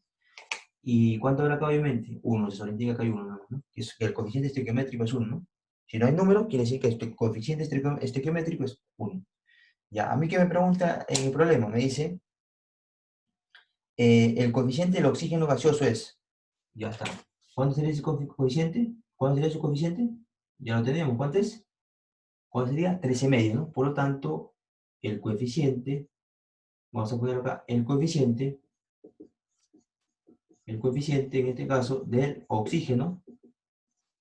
¿Y cuánto habrá acá obviamente? 1, se indica que hay 1, ¿no? Que el coeficiente estequiométrico es 1, ¿no? Si no hay número, quiere decir que el coeficiente estequiométrico es 1. Ya, a mí que me pregunta en el problema, me dice, el coeficiente del oxígeno gaseoso es, ya está. ¿Cuánto sería ese coeficiente? ¿Cuánto sería su coeficiente? Ya lo tenemos, ¿cuánto es? ¿Cuánto sería? 13 medio, ¿no? Por lo tanto, el coeficiente, vamos a poner acá, el coeficiente en este caso del oxígeno,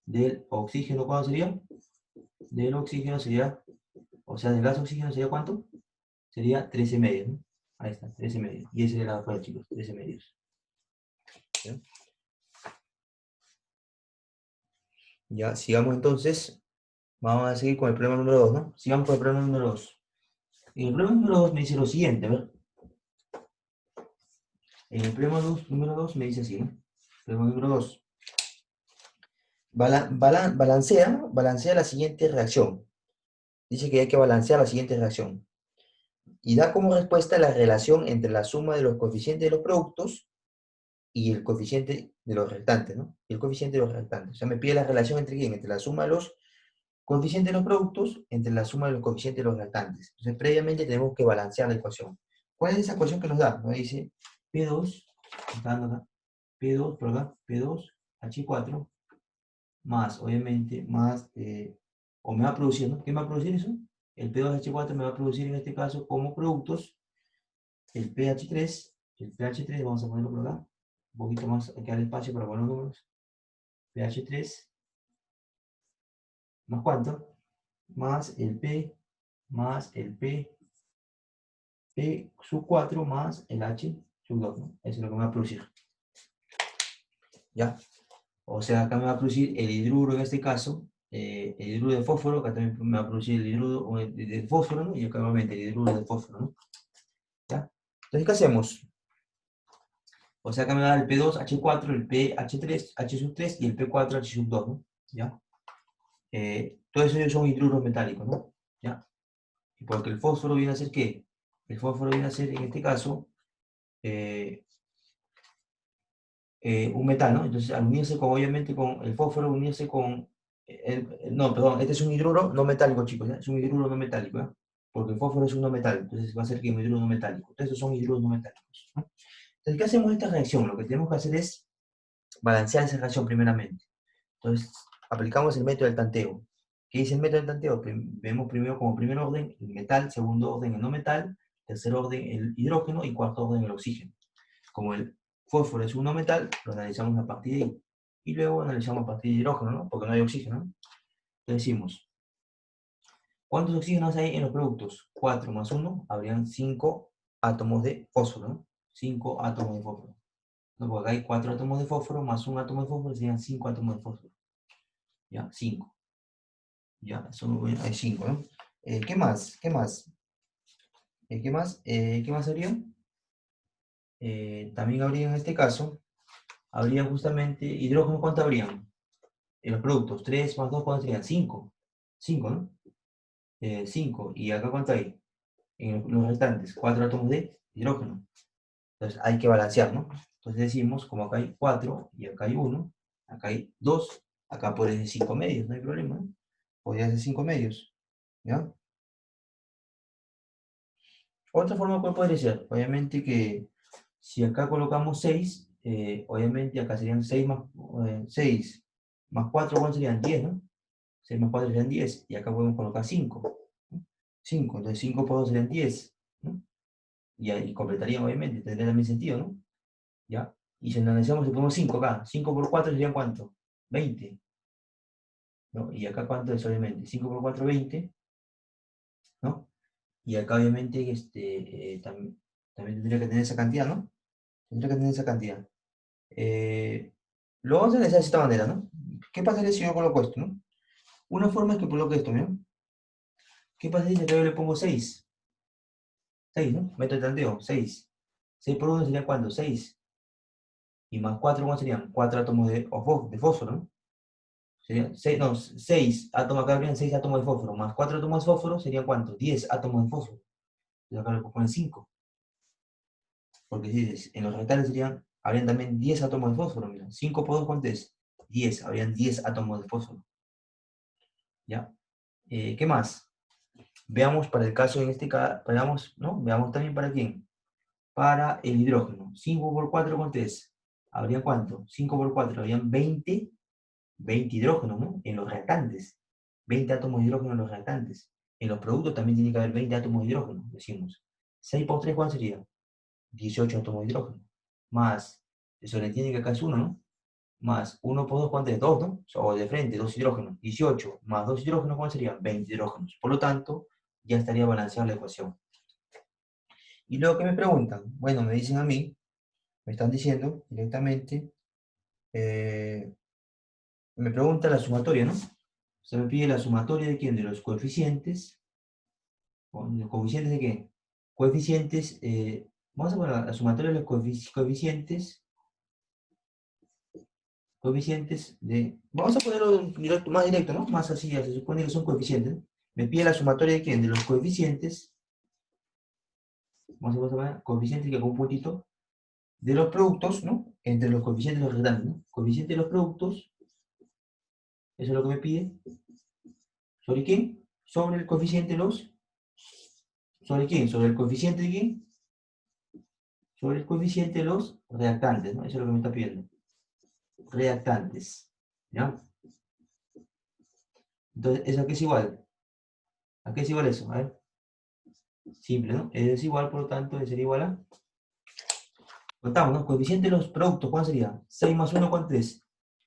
¿cuánto sería? Del oxígeno sería, o sea, del gas oxígeno sería ¿cuánto? Sería 13 medios, ¿no? Ahí está, 13 medios. Y ese era la prueba, chicos, 13 medios. ¿Ya? Ya, sigamos entonces. Vamos a seguir con el problema número 2, ¿no? Sigamos con el problema número 2. En el problema número 2 me dice lo siguiente, a ver. En el problema número 2 me dice así, ¿no? Problema número 2. Balancea la siguiente reacción. Dice que hay que balancear la siguiente reacción. Y da como respuesta la relación entre la suma de los coeficientes de los productos y el coeficiente de los restantes, ¿no? Y el coeficiente de los restantes. O sea, me pide la relación entre quién, entre la suma de los coeficientes de los productos, entre la suma de los coeficientes de los restantes. Entonces, previamente tenemos que balancear la ecuación. ¿Cuál es esa ecuación que nos da? Nos dice P2, está dando acá, P2, por acá, P2, H4, más, obviamente, más, o me va a producir, ¿no? ¿Qué me va a producir eso? El P2H4 me va a producir en este caso como productos el pH3, vamos a ponerlo por acá, un poquito más, hay que dar espacio para poner los números, pH3, ¿más cuánto? Más el P, más el P sub 4 más el H sub 2, ¿no? Eso es lo que me va a producir. ¿Ya? O sea, acá me va a producir el hidruro en este caso, el hidruro de fósforo, acá también me va a producir el hidruro de fósforo, ¿no? Y acá nuevamente el hidruro de fósforo, ¿no? ¿Ya? Entonces, ¿qué hacemos? O sea, acá me va a dar el P2H4, el pH3, H sub 3 y el P4, H sub 2, ¿no? ¿Ya? Todos ellos son hidruros metálicos, ¿no? ¿Ya? Y porque el fósforo viene a ser ¿qué? El fósforo viene a ser, en este caso, eh, un metal, ¿no? Entonces, al unirse con, obviamente, con el fósforo, unirse con... no, perdón, este es un hidruro no metálico, chicos, ¿ya? Es un hidruro no metálico, ¿ya? Porque el fósforo es un no metálico, entonces va a ser que un hidruro no metálico. Entonces, estos son hidruros no metálicos, ¿no? Entonces, ¿qué hacemos en esta reacción? Lo que tenemos que hacer es balancear esa reacción primeramente. Entonces, aplicamos el método del tanteo. ¿Qué dice el método del tanteo? Vemos primero como primer orden el metal, segundo orden el no metal, tercer orden el hidrógeno y cuarto orden el oxígeno. Como el fósforo es un no metal, lo analizamos a partir de ahí. Y luego analizamos a partir de hidrógeno, ¿no? Porque no hay oxígeno, ¿no? Entonces decimos, ¿cuántos oxígenos hay en los productos? 4 más 1, habrían 5 átomos de fósforo, ¿no? 5 átomos de fósforo. No, porque acá hay 4 átomos de fósforo más un átomo de fósforo, serían 5 átomos de fósforo. ¿Ya? 5. Ya, hay 5, ¿no? ¿Qué más? ¿Qué más? ¿Qué más? ¿Qué más habría? También habría en este caso, habría justamente hidrógeno, ¿cuánto habrían? En los productos, 3 más 2, ¿cuánto serían? 5. 5, ¿no? 5. ¿Y acá cuánto hay? En los restantes, 4 átomos de hidrógeno. Entonces hay que balancear, ¿no? Entonces decimos, como acá hay 4 y acá hay 1, acá hay 2, acá puede ser 5 medios, no hay problema, ¿no? Podría ser 5 medios, ¿ya? Otra forma, ¿cuál podría ser? Obviamente que si acá colocamos 6, obviamente acá serían 6 más, 6 más 4, ¿cuánto serían? 10, ¿no? 6 más 4 serían 10, y acá podemos colocar 5, ¿no? 5, entonces 5 por 2 serían 10, ¿no? Y ahí completarían, obviamente, tendría también sentido, ¿no? ¿Ya? Y si analizamos, le ponemos 5 acá, 5 por 4 serían ¿cuánto? 20, ¿no? Y acá ¿cuánto es, obviamente? 5 por 4, 20, ¿no? Y acá, obviamente, también tendría que tener esa cantidad, ¿no? Tendría que tener esa cantidad. Lo vamos a analizar de esta manera, ¿no? ¿Qué pasaría si yo coloco esto, no? Una forma es que coloque esto, ¿no? ¿Qué pasaría si yo le pongo 6? 6, ¿no? Método de tanteo, 6. 6 por 1 sería ¿cuánto? 6. Y más 4, ¿cuánto serían? 4 átomos de fósforo, ¿no? Serían 6, no, 6 átomos, acá habrían 6 átomos de fósforo, más 4 átomos de fósforo serían ¿cuánto? 10 átomos de fósforo. Entonces acá le puedo poner 5. Porque si en los restantes habrían también 10 átomos de fósforo, mira. 5 por 2, ¿cuánto es? 10, habrían 10 átomos de fósforo. ¿Ya? ¿Qué más? Veamos para el caso en este caso, veamos, ¿no? Veamos también para quién. Para el hidrógeno. 5 por 4, ¿cuánto es? ¿Habría cuánto? 5 por 4, habrían 20 hidrógenos, ¿no? En los reactantes. 20 átomos de hidrógeno en los reactantes. En los productos también tiene que haber 20 átomos de hidrógeno, decimos. 6 por 3, ¿cuánto sería? 18 átomos de hidrógeno. Más, eso le entiende que acá es 1, ¿no? Más 1 por 2, ¿cuánto es? 2, ¿no? O de frente, 2 hidrógenos. 18 más 2 hidrógenos, ¿cuánto serían? 20 hidrógenos. Por lo tanto, ya estaría balanceada la ecuación. Y luego que me preguntan, bueno, me dicen a mí, me están diciendo directamente, me pregunta la sumatoria, ¿no? Se me pide la sumatoria de quién, de los coeficientes. ¿Los coeficientes de qué? Coeficientes, vamos a poner la sumatoria de los coeficientes, coeficientes de, vamos a ponerlo directo, más directo, ¿no? Más así, ya se supone que son coeficientes, ¿no? Me pide la sumatoria de quién, de los coeficientes, vamos a poner coeficientes que con un puntito, de los productos, ¿no? Entre los coeficientes de los resultantes, ¿no? Coeficiente de los productos, eso es lo que me pide. ¿Sobre quién? Sobre el coeficiente de los, ¿sobre quién? Sobre el coeficiente de quién? Sobre el coeficiente de los reactantes, ¿no? Eso es lo que me está pidiendo. Reactantes, ¿ya? Entonces, ¿eso a qué es igual? ¿A qué es igual eso? A ver. Simple, ¿no? Es igual, por lo tanto, de ser igual a... Contamos, ¿no? Coeficiente de los productos, ¿cuál sería? 6 más 1, ¿cuánto es?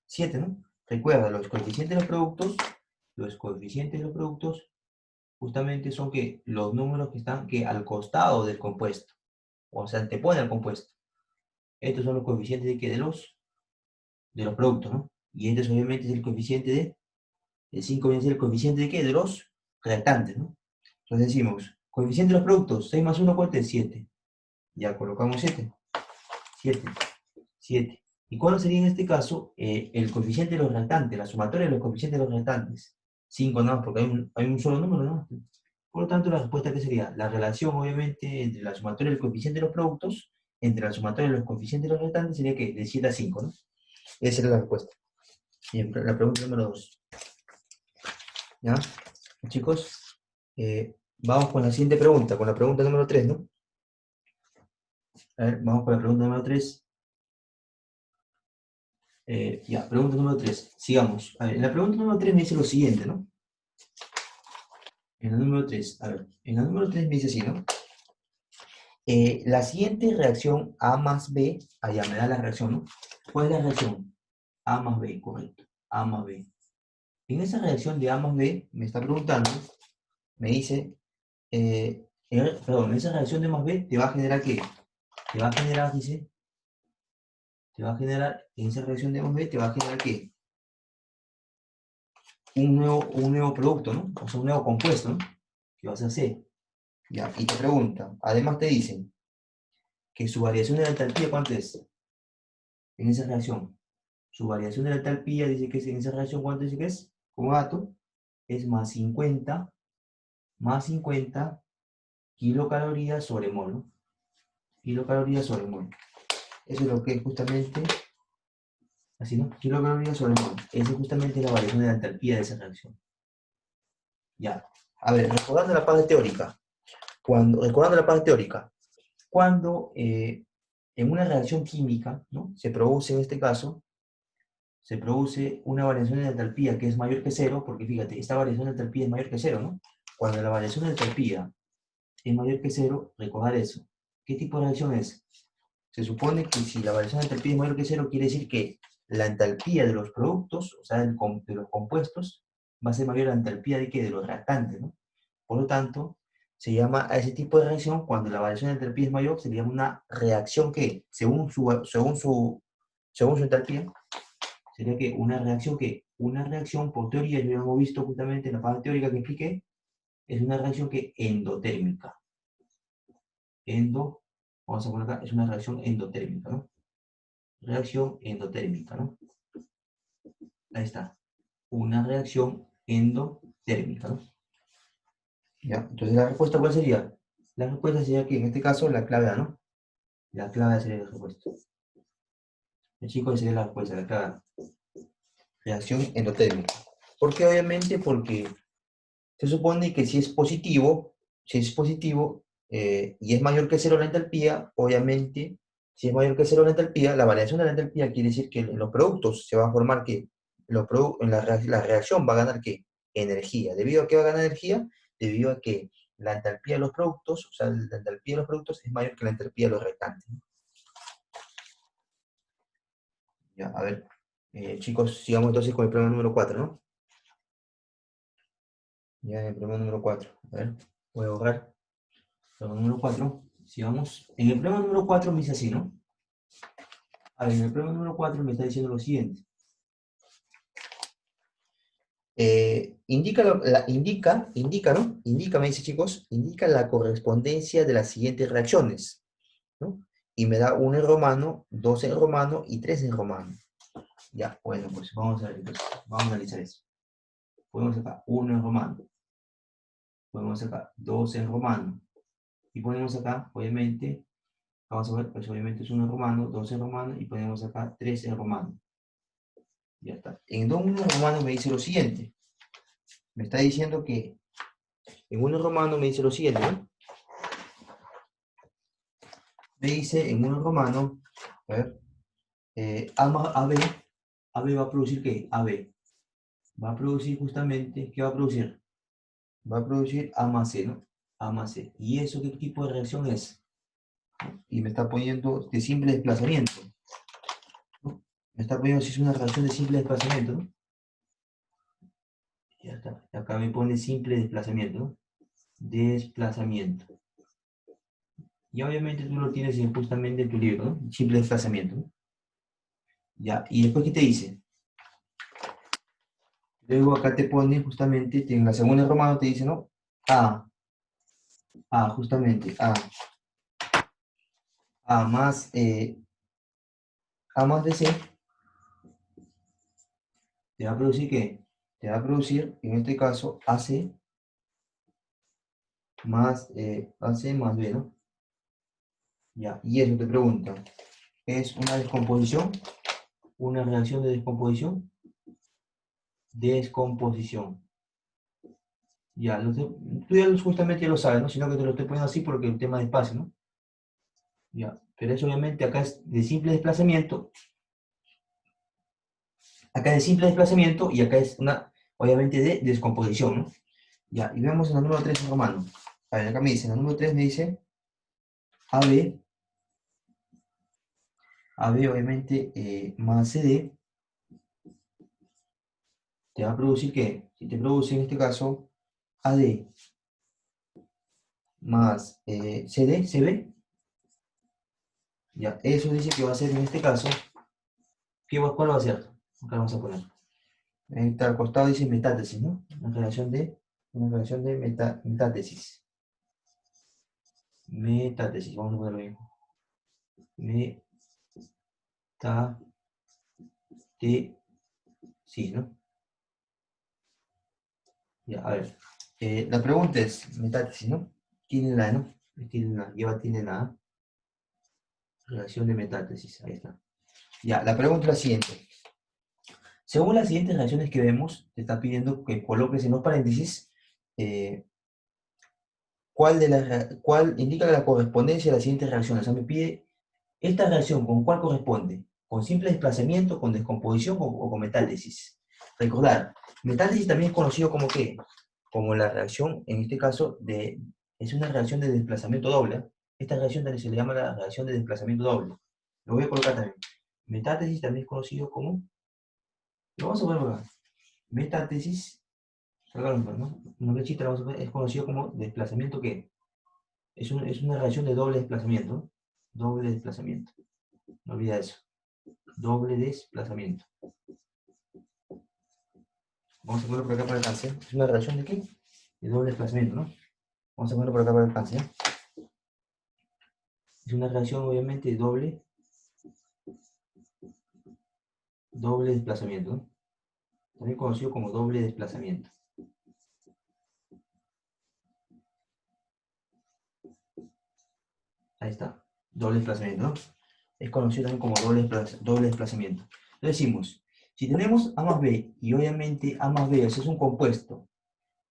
7, ¿no? Recuerda, los coeficientes de los coeficientes de los productos, justamente son que los números que están que al costado del compuesto, o sea, antepone al compuesto. Estos son los coeficientes de, ¿qué? De los productos, ¿no? Y este obviamente es el coeficiente de, el 5 viene a ser el coeficiente de, ¿qué? De los reactantes, ¿no? Entonces decimos, coeficiente de los productos, 6 más 1, ¿cuánto es? 7. Ya colocamos 7. 7. 7. ¿Y cuál sería en este caso el coeficiente de los restantes, la sumatoria de los coeficientes de los restantes? 5 nada más, porque hay un solo número, ¿no? Por lo tanto, la respuesta que sería la relación, obviamente, entre la sumatoria del coeficiente de los productos, entre la sumatoria de los coeficientes de los restantes, sería que de 7 a 5, ¿no? Esa es la respuesta. Bien, la pregunta número 2. ¿Ya? Chicos, vamos con la siguiente pregunta, con la pregunta número 3, ¿no? A ver, vamos con la pregunta número 3. Ya, pregunta número 3. Sigamos. A ver, en la pregunta número 3 me dice lo siguiente, ¿no? En la número 3, a ver, en la número 3 me dice así, ¿no? La siguiente reacción A más B, allá me da la reacción, ¿no? ¿Cuál es la reacción? A más B, correcto. A más B. En esa reacción de A más B, me está preguntando, me dice, perdón, en esa reacción de A más B, ¿te va a generar qué? Te va a generar, dice, te va a generar, en esa reacción de A más B, te va a generar qué? Un nuevo producto, ¿no? O sea, un nuevo compuesto, ¿no? Que vas a hacer. Ya, y te pregunta, además te dicen que su variación de la entalpía, ¿cuánto es? En esa reacción. Su variación de la entalpía dice que es en esa reacción, ¿cuánto dice que es? Como dato, es más 50 kilocalorías sobre mol, ¿no? Kilocalorías sobre mol. Eso es lo que es justamente, así, ¿no? Kilocalorías sobre mol. Esa es justamente la variación de la entalpía de esa reacción. Ya. A ver, recordando la parte teórica. Recordando la parte teórica. Cuando en una reacción química, ¿no? Se produce en este caso, se produce una variación de entalpía que es mayor que cero, porque fíjate, esta variación de entalpía es mayor que cero, ¿no? Cuando la variación de entalpía es mayor que cero, recordar eso. ¿Qué tipo de reacción es? Se supone que si la variación de entalpía es mayor que cero, quiere decir que la entalpía de los productos, o sea, de los compuestos, va a ser mayor a la entalpía de, ¿qué? De los reactantes, ¿no? Por lo tanto, se llama a ese tipo de reacción, cuando la variación de entalpía es mayor, se le llama una reacción que, según su entalpía, sería una reacción, por teoría, ya lo hemos visto justamente en la parte teórica que expliqué, es una reacción que endotérmica. Vamos a poner acá, es una reacción endotérmica, ¿no? Reacción endotérmica, ¿no? Ahí está. Una reacción endotérmica, ¿no? ¿Ya? Entonces, ¿la respuesta cuál sería? La respuesta sería que en este caso la clave A, ¿no? La clave A sería la respuesta. El chico sería la respuesta, la clave A. Reacción endotérmica. ¿Por qué? Obviamente porque se supone que si es positivo y es mayor que cero la entalpía, obviamente, si es mayor que cero la entalpía, la variación de la entalpía quiere decir que en los productos se va a formar que en la reacción va a ganar ¿qué? Energía. ¿Debido a qué va a ganar energía? Debido a que la entalpía de los productos, o sea, la entalpía de los productos es mayor que la entalpía de los restantes. Ya, a ver, chicos, sigamos entonces con el problema número 4, ¿no? Ya, el problema número 4. A ver, voy a borrar. Problema número 4. Sigamos. En el problema número 4 me dice así, ¿no? A ver, en el problema número 4 me está diciendo lo siguiente. Indica, indica, ¿no? Indica, me dice chicos, indica la correspondencia de las siguientes reacciones, ¿no? Y me da 1 en romano, 2 en romano y 3 en romano. Ya, bueno, pues vamos a ver, entonces, vamos a analizar eso. Ponemos acá 1 en romano, ponemos acá 2 en romano, y ponemos acá, obviamente, vamos a ver, pues obviamente es 1 en romano, 2 en romano, y ponemos acá 3 en romano. Ya está. En 1 en romano me dice lo siguiente. Me está diciendo que en 1 en romano me dice lo siguiente, ¿no? Me dice en 1 en romano, a ver, A más AB va a producir ¿qué? AB. Va a producir justamente, ¿qué va a producir? Va a producir A más C, ¿no? A más C. ¿Y eso qué tipo de reacción es? Y me está poniendo de simple desplazamiento, ¿no? Me está poniendo si es una reacción de simple desplazamiento, ¿no? Ya está. Acá me pone simple desplazamiento, ¿no? Desplazamiento. Y obviamente tú lo tienes justamente en tu libro, ¿no? Simple desplazamiento, ¿no? Ya, y después, ¿qué te dice? Luego acá te pone justamente, en la segunda romano te dice, ¿no? Justamente, A más, A más de C, te va a producir ¿qué? Te va a producir, en este caso, AC más B, ¿no? Ya, y eso te pregunta, ¿es una descomposición? ¿Una reacción de descomposición? Descomposición. Ya, tú ya justamente ya lo sabes, ¿no? Sino que te lo estoy poniendo así porque el tema de espacio, ¿no? Ya, pero eso obviamente acá es de simple desplazamiento, acá es de simple desplazamiento y acá es una, obviamente, de descomposición, ¿no? Ya, y vemos en el número 3 en romano. A ver, acá me dice, en el número 3 me dice AB, AB obviamente más CD, te va a producir ¿qué? Si te produce en este caso AD más CD, CB, ya, eso dice que va a ser en este caso, ¿cuál va a ser? Acá vamos a poner. Al costado dice metátesis, ¿no? Una relación de metátesis. Metátesis, vamos a ponerlo bien. Metátesis, ¿no? Ya, a ver. La pregunta es, metátesis, ¿no? Tiene la, ¿no? Tiene la relación de metátesis, ahí está. Ya, la pregunta es la siguiente. Según las siguientes reacciones que vemos, te está pidiendo que coloques en los paréntesis eh, cuál indica la correspondencia de las siguientes reacciones. O sea, me pide esta reacción, ¿con cuál corresponde? ¿Con simple desplazamiento, con descomposición o con metátesis? Recordar, metátesis también es conocido como ¿qué? Como la reacción, en este caso, es una reacción de desplazamiento doble. Esta reacción también se le llama la reacción de desplazamiento doble. Lo voy a colocar también. Metátesis también es conocido como, lo vamos a poner por acá. Metátesis, ¿no? Una flechita la vamos a poner, es conocido como desplazamiento ¿qué? Es una reacción de doble desplazamiento, ¿no? Doble desplazamiento. No olvida eso. Doble desplazamiento. Vamos a ponerlo por acá para el alcance. ¿Es una relación de qué? De doble desplazamiento, ¿no? Vamos a ponerlo por acá para el alcance. Es una relación, obviamente, de doble desplazamiento, ¿no? También conocido como doble desplazamiento. Ahí está. Doble desplazamiento, ¿no? Es conocido también como doble desplazamiento. Entonces decimos, si tenemos A más B y obviamente A más B, o sea, es un compuesto,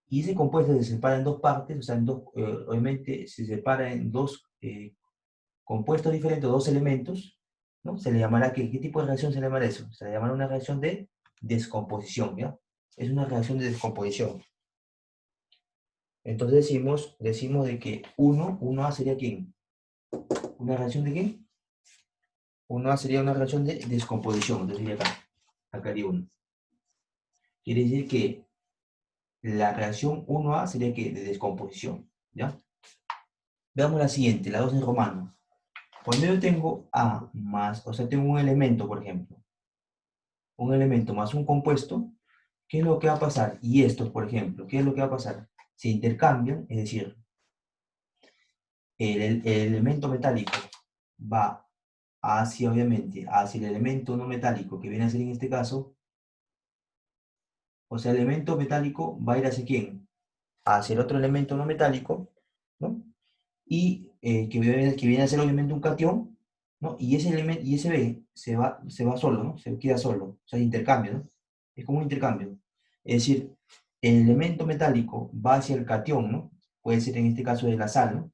y ese compuesto se separa en dos partes, o sea, obviamente se separa en dos compuestos diferentes, dos elementos, ¿no? Se le llamará, ¿qué tipo de reacción se le llamará eso? Se le llamará una reacción de descomposición, ¿ya? Es una reacción de descomposición. Entonces decimos de que 1A sería ¿quién? ¿Una reacción de qué? 1A sería una reacción de descomposición, entonces sería acá haría 1. Quiere decir que la reacción 1A sería que de descomposición, ¿ya? Veamos la siguiente, la 2 en romano. Cuando yo tengo A más, o sea, tengo un elemento, por ejemplo, un elemento más un compuesto, ¿qué es lo que va a pasar? Y estos, por ejemplo, ¿qué es lo que va a pasar? Se intercambian, es decir, el elemento metálico va hacia, obviamente, hacia el elemento no metálico, que viene a ser en este caso, o sea, el elemento metálico va a ir hacia quién? Hacia el otro elemento no metálico, ¿no? Y que viene a ser obviamente un cation, ¿no? Y ese elemento, y ese B se va solo, ¿no? Se queda solo, o sea, intercambio, ¿no? Es como un intercambio. Es decir, el elemento metálico va hacia el cation, ¿no? Puede ser en este caso de la sal, ¿no?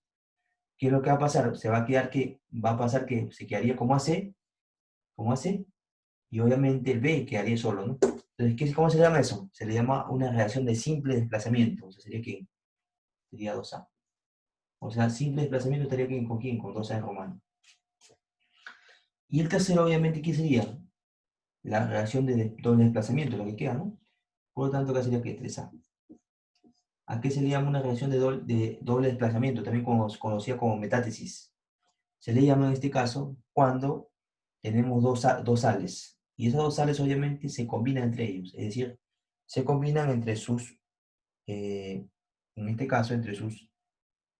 ¿Qué es lo que va a pasar? Se va a quedar que, va a pasar que se quedaría como AC, y obviamente el B quedaría solo, ¿no? Entonces, ¿cómo se llama eso? Se le llama una reacción de simple desplazamiento, o sea, sería que sería 2A. O sea, simple desplazamiento estaría aquí con quién, con 2A en romano. Y el tercero, obviamente, ¿qué sería? La reacción de doble desplazamiento, lo que queda, ¿no? Por lo tanto, acá sería que 3A. ¿A qué se le llama una reacción de doble desplazamiento? También conocida como metátesis. Se le llama en este caso cuando tenemos dos sales. Y esas dos sales obviamente se combinan entre ellos. Es decir, se combinan entre sus, en este caso, entre sus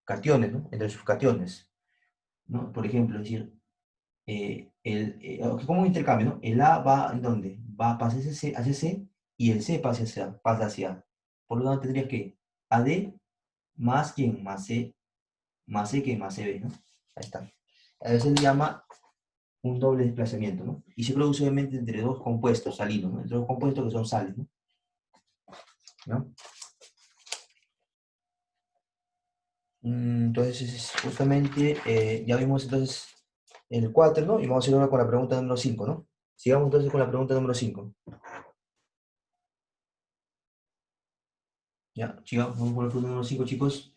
cationes, ¿no? Entre sus cationes, ¿no? Por ejemplo, es decir, como un intercambio, ¿no? El A va ¿en dónde? Va pasa hacia C y el C pasa hacia A. Por lo tanto, tendrías que AD más quién, más C que más CB, ¿no? Ahí está. A veces se llama un doble desplazamiento, ¿no? Y se produce obviamente entre dos compuestos salinos, ¿no? Entre dos compuestos que son sales, ¿no? ¿No? Entonces, justamente, ya vimos entonces el 4, ¿no? Y vamos a ir ahora con la pregunta número 5, ¿no? Sigamos entonces con la pregunta número 5. Ya, sigamos, vamos con la pregunta número 5, chicos.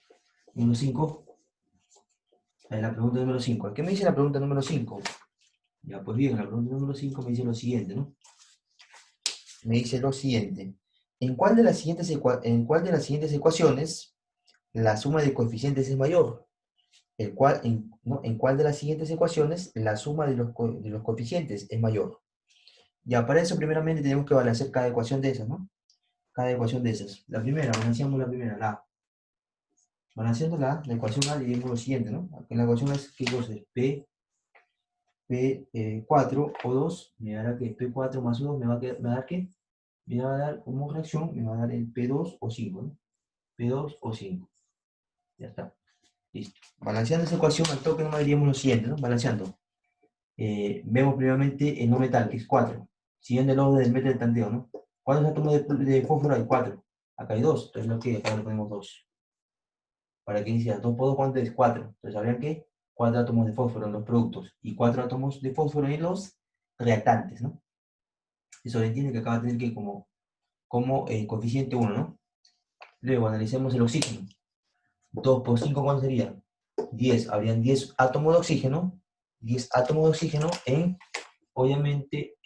Número 5. La pregunta número 5. ¿Qué me dice la pregunta número 5? Ya, pues bien, la pregunta número 5 me dice lo siguiente, ¿no? Me dice lo siguiente. ¿En cuál de las siguientes ecuaciones la suma de coeficientes es mayor? ¿No? ¿En cuál de las siguientes ecuaciones la suma de los coeficientes es mayor? Ya, para eso primeramente tenemos que balancear cada ecuación de esas, ¿no? Cada ecuación de esas. La primera, balanceamos la primera, la A. Balanceando la ecuación A, dividimos lo siguiente, ¿no? Aquí en la ecuación A es, ¿qué cosa es? P4 o 2, me dará que P4 más 2 me va a dar ¿qué? Me va a dar como reacción, me va a dar el P2 o 5, ¿no? P2 o 5. Ya está. Listo. Balanceando esa ecuación, al toque nomás diríamos lo siguiente, ¿no? Balanceando. Vemos primeramente el no metal, que es 4. Siguiendo el orden del método de tanteo, ¿no? ¿Cuántos átomos de fósforo hay? 4. Acá hay 2, entonces lo que acá le ponemos 2. Para que inicie 2 por 2, ¿cuánto es? 4. Entonces habrían que 4 átomos de fósforo en los productos y 4 átomos de fósforo en los reactantes, ¿no? Eso se entiende que acá va a tener que como coeficiente 1, ¿no? Luego analicemos el oxígeno. 2 por 5, ¿cuánto sería? 10. Habrían 10 átomos de oxígeno. 10 átomos de oxígeno obviamente,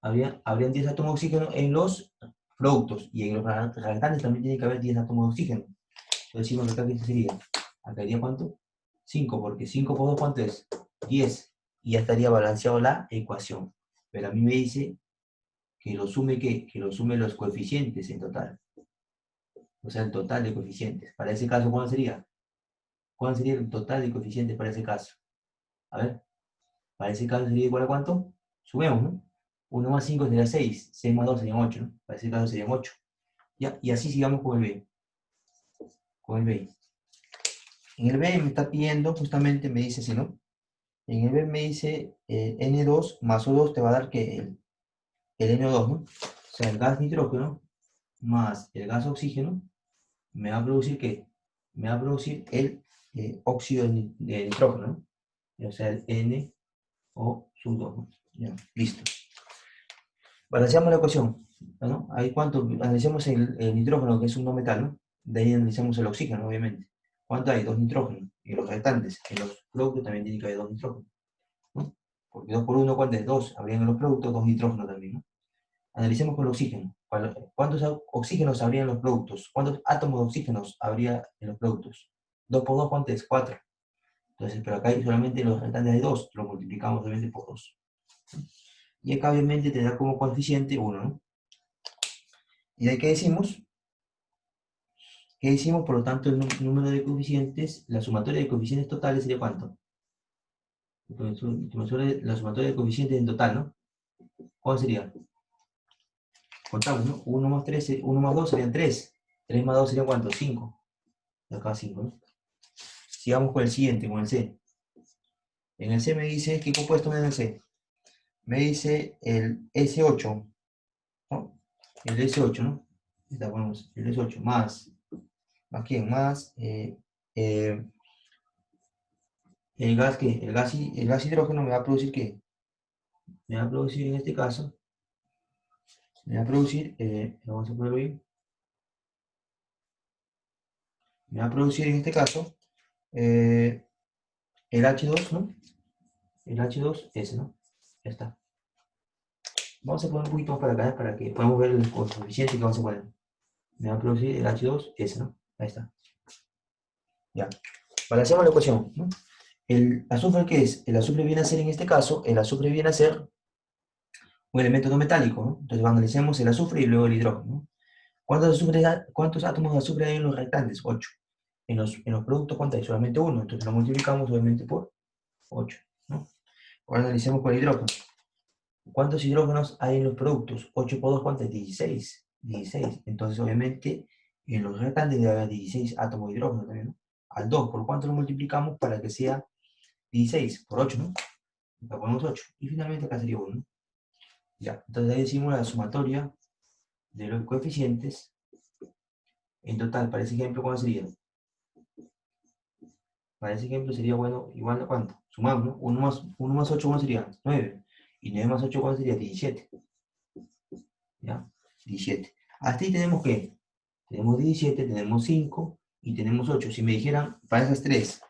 habrían 10 átomos de oxígeno en los productos. Y en los reactantes también tiene que haber 10 átomos de oxígeno. Entonces decimos que acá ¿qué sería? Acá iría ¿cuánto? 5, porque 5 por 2, ¿cuánto es? 10. Y ya estaría balanceado la ecuación. Pero a mí me dice que lo sume, ¿qué? Que lo sume los coeficientes en total. O sea, el total de coeficientes. Para ese caso, ¿cuál sería? ¿Cuál sería el total de coeficientes para ese caso? A ver, para ese caso sería igual a ¿cuánto? Sumemos, ¿no? 1 más 5 sería 6, 6 más 2 serían 8, ¿no? Para ese caso serían 8. ¿Ya? Y así sigamos con el B. Con el B. En el B me está pidiendo, justamente me dice así, ¿no? En el B me dice N2 más O2 te va a dar que el NO2, ¿no? O sea, el gas nitrógeno más el gas oxígeno me va a producir ¿qué? Me va a producir el óxido de nitrógeno, ¿no? O sea, el NO2, ¿no? Ya, listo. Balanceamos la ecuación, ¿no? Ahí cuánto, analicemos el nitrógeno, que es un no metal, ¿no? De ahí analicemos el oxígeno, obviamente. ¿Cuánto hay? 2 nitrógenos. En los restantes, en los productos también tiene que haber 2 nitrógenos, ¿no? Porque 2 por 1, ¿cuánto es? 2. Habrían en los productos 2 nitrógenos también, ¿no? Analicemos con el oxígeno. ¿Cuántos oxígenos habría en los productos? ¿Cuántos átomos de oxígenos habría en los productos? 2 por 2, ¿cuánto es? 4. Entonces, pero acá hay solamente los restantes de 2, lo multiplicamos obviamente por 2. Y acá obviamente te da como coeficiente 1, ¿no? ¿Y ahí qué decimos? ¿Qué decimos? Por lo tanto, el número de coeficientes, la sumatoria de coeficientes totales sería ¿cuánto? La sumatoria de coeficientes en total, ¿no? ¿Cuál sería? Contamos, ¿no? 1 más 3, 1 más 2 serían 3. 3 más 2 serían ¿cuánto? 5. De acá 5, ¿no? Sigamos con el siguiente, con el C. En el C me dice, ¿qué compuesto me da el C? Me dice el S8, ¿no? El S8, ¿no? Esta ponemos el S8 ¿más quién? Más eh, el gas, ¿qué? El gas hidrógeno me va a producir, ¿qué? Me va a producir en este caso, me va a producir, vamos a ponerlo bien, me va a producir en este caso eh, el H2, ¿no? El H2S, ¿no? Ya está. Vamos a poner un poquito más para acá, para que podamos ver el coeficiente que vamos a poner. Me va a producir el H2S, ¿no? Ahí está. Ya. Balanceamos la ecuación, ¿no? ¿El azufre qué es? El azufre viene a ser, en este caso, el azufre viene a ser un elemento no metálico, ¿no? Entonces analicemos el azufre y luego el hidrógeno, ¿no? ¿Cuántos átomos de azufre hay en los reactantes? 8. En los productos, ¿cuánto hay? Solamente 1. Entonces lo multiplicamos obviamente por 8, ¿no? Ahora analicemos con el hidrógeno. ¿Cuántos hidrógenos hay en los productos? 8 por 2, ¿cuánto es? 16. 16. Entonces, obviamente, en los reactantes debe haber 16 átomos de hidrógeno también, ¿no? Al 2, ¿por cuánto lo multiplicamos para que sea 16? Por 8, ¿no? Acá ponemos 8. Y finalmente acá sería 1, ¿no? Ya, entonces ahí decimos la sumatoria de los coeficientes. En total, para ese ejemplo, ¿cuál sería? Para ese ejemplo sería, bueno, igual a cuánto. Sumamos, ¿no? 1 más 8, ¿cuánto sería? 9. Y 9 más 8, ¿cuánto sería? 17. ¿Ya? 17. Hasta ahí tenemos ¿qué? Tenemos 17, tenemos 5 y tenemos 8. Si me dijeran, para esas tres,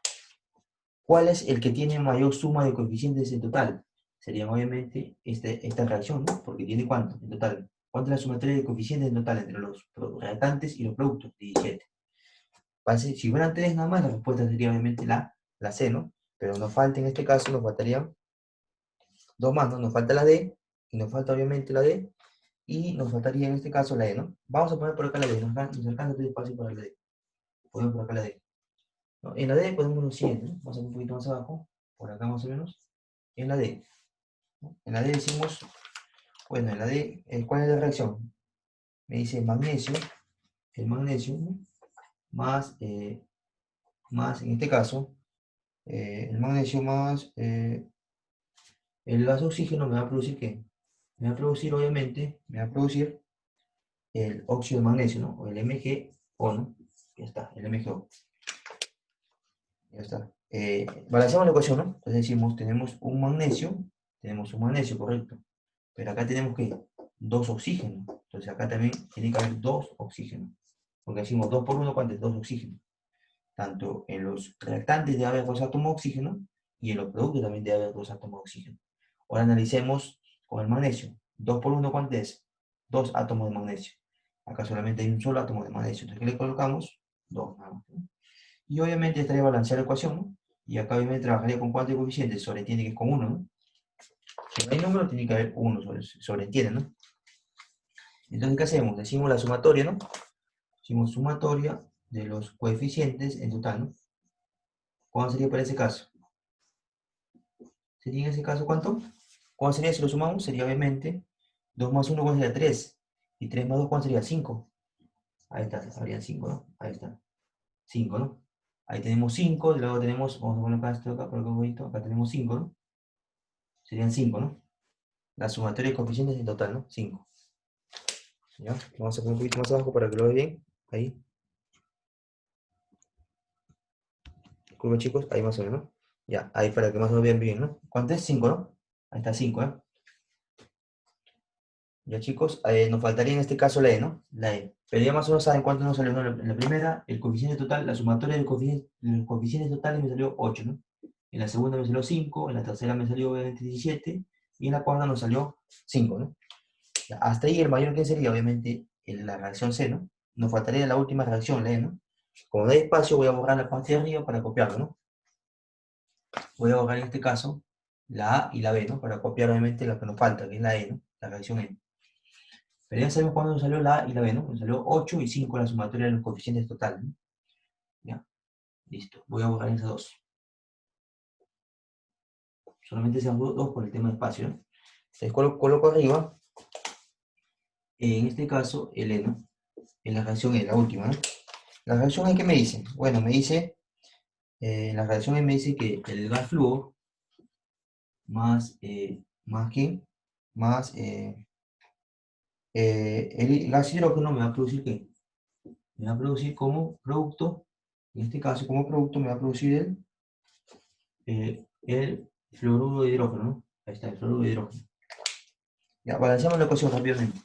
¿cuál es el que tiene mayor suma de coeficientes en total? Sería obviamente esta reacción, ¿no? Porque tiene ¿cuánto en total? ¿Cuánto es la sumatoria de coeficientes en total entre los reactantes y los productos? 17. Si fueran 3 nada más, la respuesta sería obviamente la C, ¿no? Pero nos falta en este caso, nos faltarían dos más, ¿no? Nos falta la D, y nos falta obviamente la D, y nos faltaría en este caso la E, ¿no? Vamos a poner por acá la D, nos alcanza el espacio para la D. Ponemos por acá la D. ¿No? En la D ponemos lo siguiente, ¿no? Vamos a ir un poquito más abajo, por acá más o menos, en la D. ¿No? En la D decimos, bueno, en la D, ¿cuál es la reacción? Me dice magnesio, el magnesio, ¿no? más, en este caso, el magnesio más el gas oxígeno me va a producir ¿qué? Me va a producir, obviamente, me va a producir el óxido de magnesio, ¿no? O el MgO, ¿no? Ya está, el MgO. Ya está. Balanceamos la ecuación, ¿no? Entonces decimos, tenemos un magnesio, correcto. Pero acá tenemos que dos oxígenos. Entonces acá también tiene que haber dos oxígenos. Porque decimos 2 por 1, ¿cuánto es? Dos oxígenos. Tanto en los reactantes debe haber dos átomos de oxígeno y en los productos también debe haber dos átomos de oxígeno. Ahora analicemos con el magnesio. 2 por 1, ¿cuánto es? Dos átomos de magnesio. Acá solamente hay un solo átomo de magnesio. Entonces, ¿qué le colocamos? Dos, nada más, ¿no? Y obviamente estaría balanceada la ecuación, ¿no? Y acá obviamente trabajaría con cuánto coeficiente, sobreentiende que es con 1, ¿no? Si no hay número, tiene que haber 1, sobreentiende, ¿no? Entonces, ¿qué hacemos? Decimos la sumatoria, ¿no? Decimos sumatoria de los coeficientes en total, ¿no? ¿Cuál sería para ese caso? ¿Sería en ese caso cuánto? ¿Cuál sería si lo sumamos? Sería obviamente 2 más 1, ¿cuál sería? 3. Y 3 más 2, ¿cuál sería? 5. Ahí está, habrían 5, ¿no? Ahí está. 5, ¿no? Ahí tenemos 5, y luego tenemos, vamos a poner acá esto acá, por acá un poquito, acá tenemos 5, ¿no? Serían 5, ¿no? La sumatoria de coeficientes en total, ¿no? 5. ¿Ya? Vamos a poner un poquito más abajo para que lo vean bien. Ahí. Disculpen chicos, ahí más o menos, ¿no? Ya, ahí para que más o menos vean bien, ¿no? ¿Cuánto es? 5, ¿no? Ahí está 5, ¿eh? Ya chicos, nos faltaría en este caso la E, ¿no? La E. Pero ya más o menos saben cuánto nos salió, ¿no? En la primera, el coeficiente total, la sumatoria de los coeficientes totales me salió 8, ¿no? En la segunda me salió 5, en la tercera me salió obviamente 17, y en la cuarta nos salió 5, ¿no? Ya, hasta ahí el mayor que sería obviamente la reacción C, ¿no? Nos faltaría la última reacción, la E, ¿no? Como no hay espacio, voy a borrar la parte de arriba para copiarlo, ¿no? Voy a borrar en este caso la A y la B, ¿no? Para copiar obviamente lo que nos falta, que es la E, ¿no? La reacción E. Pero ya sabemos cuándo nos salió la A y la B, ¿no? Nos salió 8 y 5 la sumatoria de los coeficientes totales, ¿no? Ya, listo. Voy a borrar esas dos. Solamente sean dos por el tema de espacio, ¿no? Entonces coloco arriba, en este caso, el E, ¿no? En la reacción E, la última, ¿no? La reacción E, ¿qué me dice? Bueno, me dice, la reacción E me dice que el gas flujo más ¿qué? Más el gas hidrógeno me va a producir ¿qué? Me va a producir como producto, en este caso como producto me va a producir el fluoruro de hidrógeno, ¿no? Ahí está, el fluoruro de hidrógeno. Ya, balanceamos la ecuación rápidamente.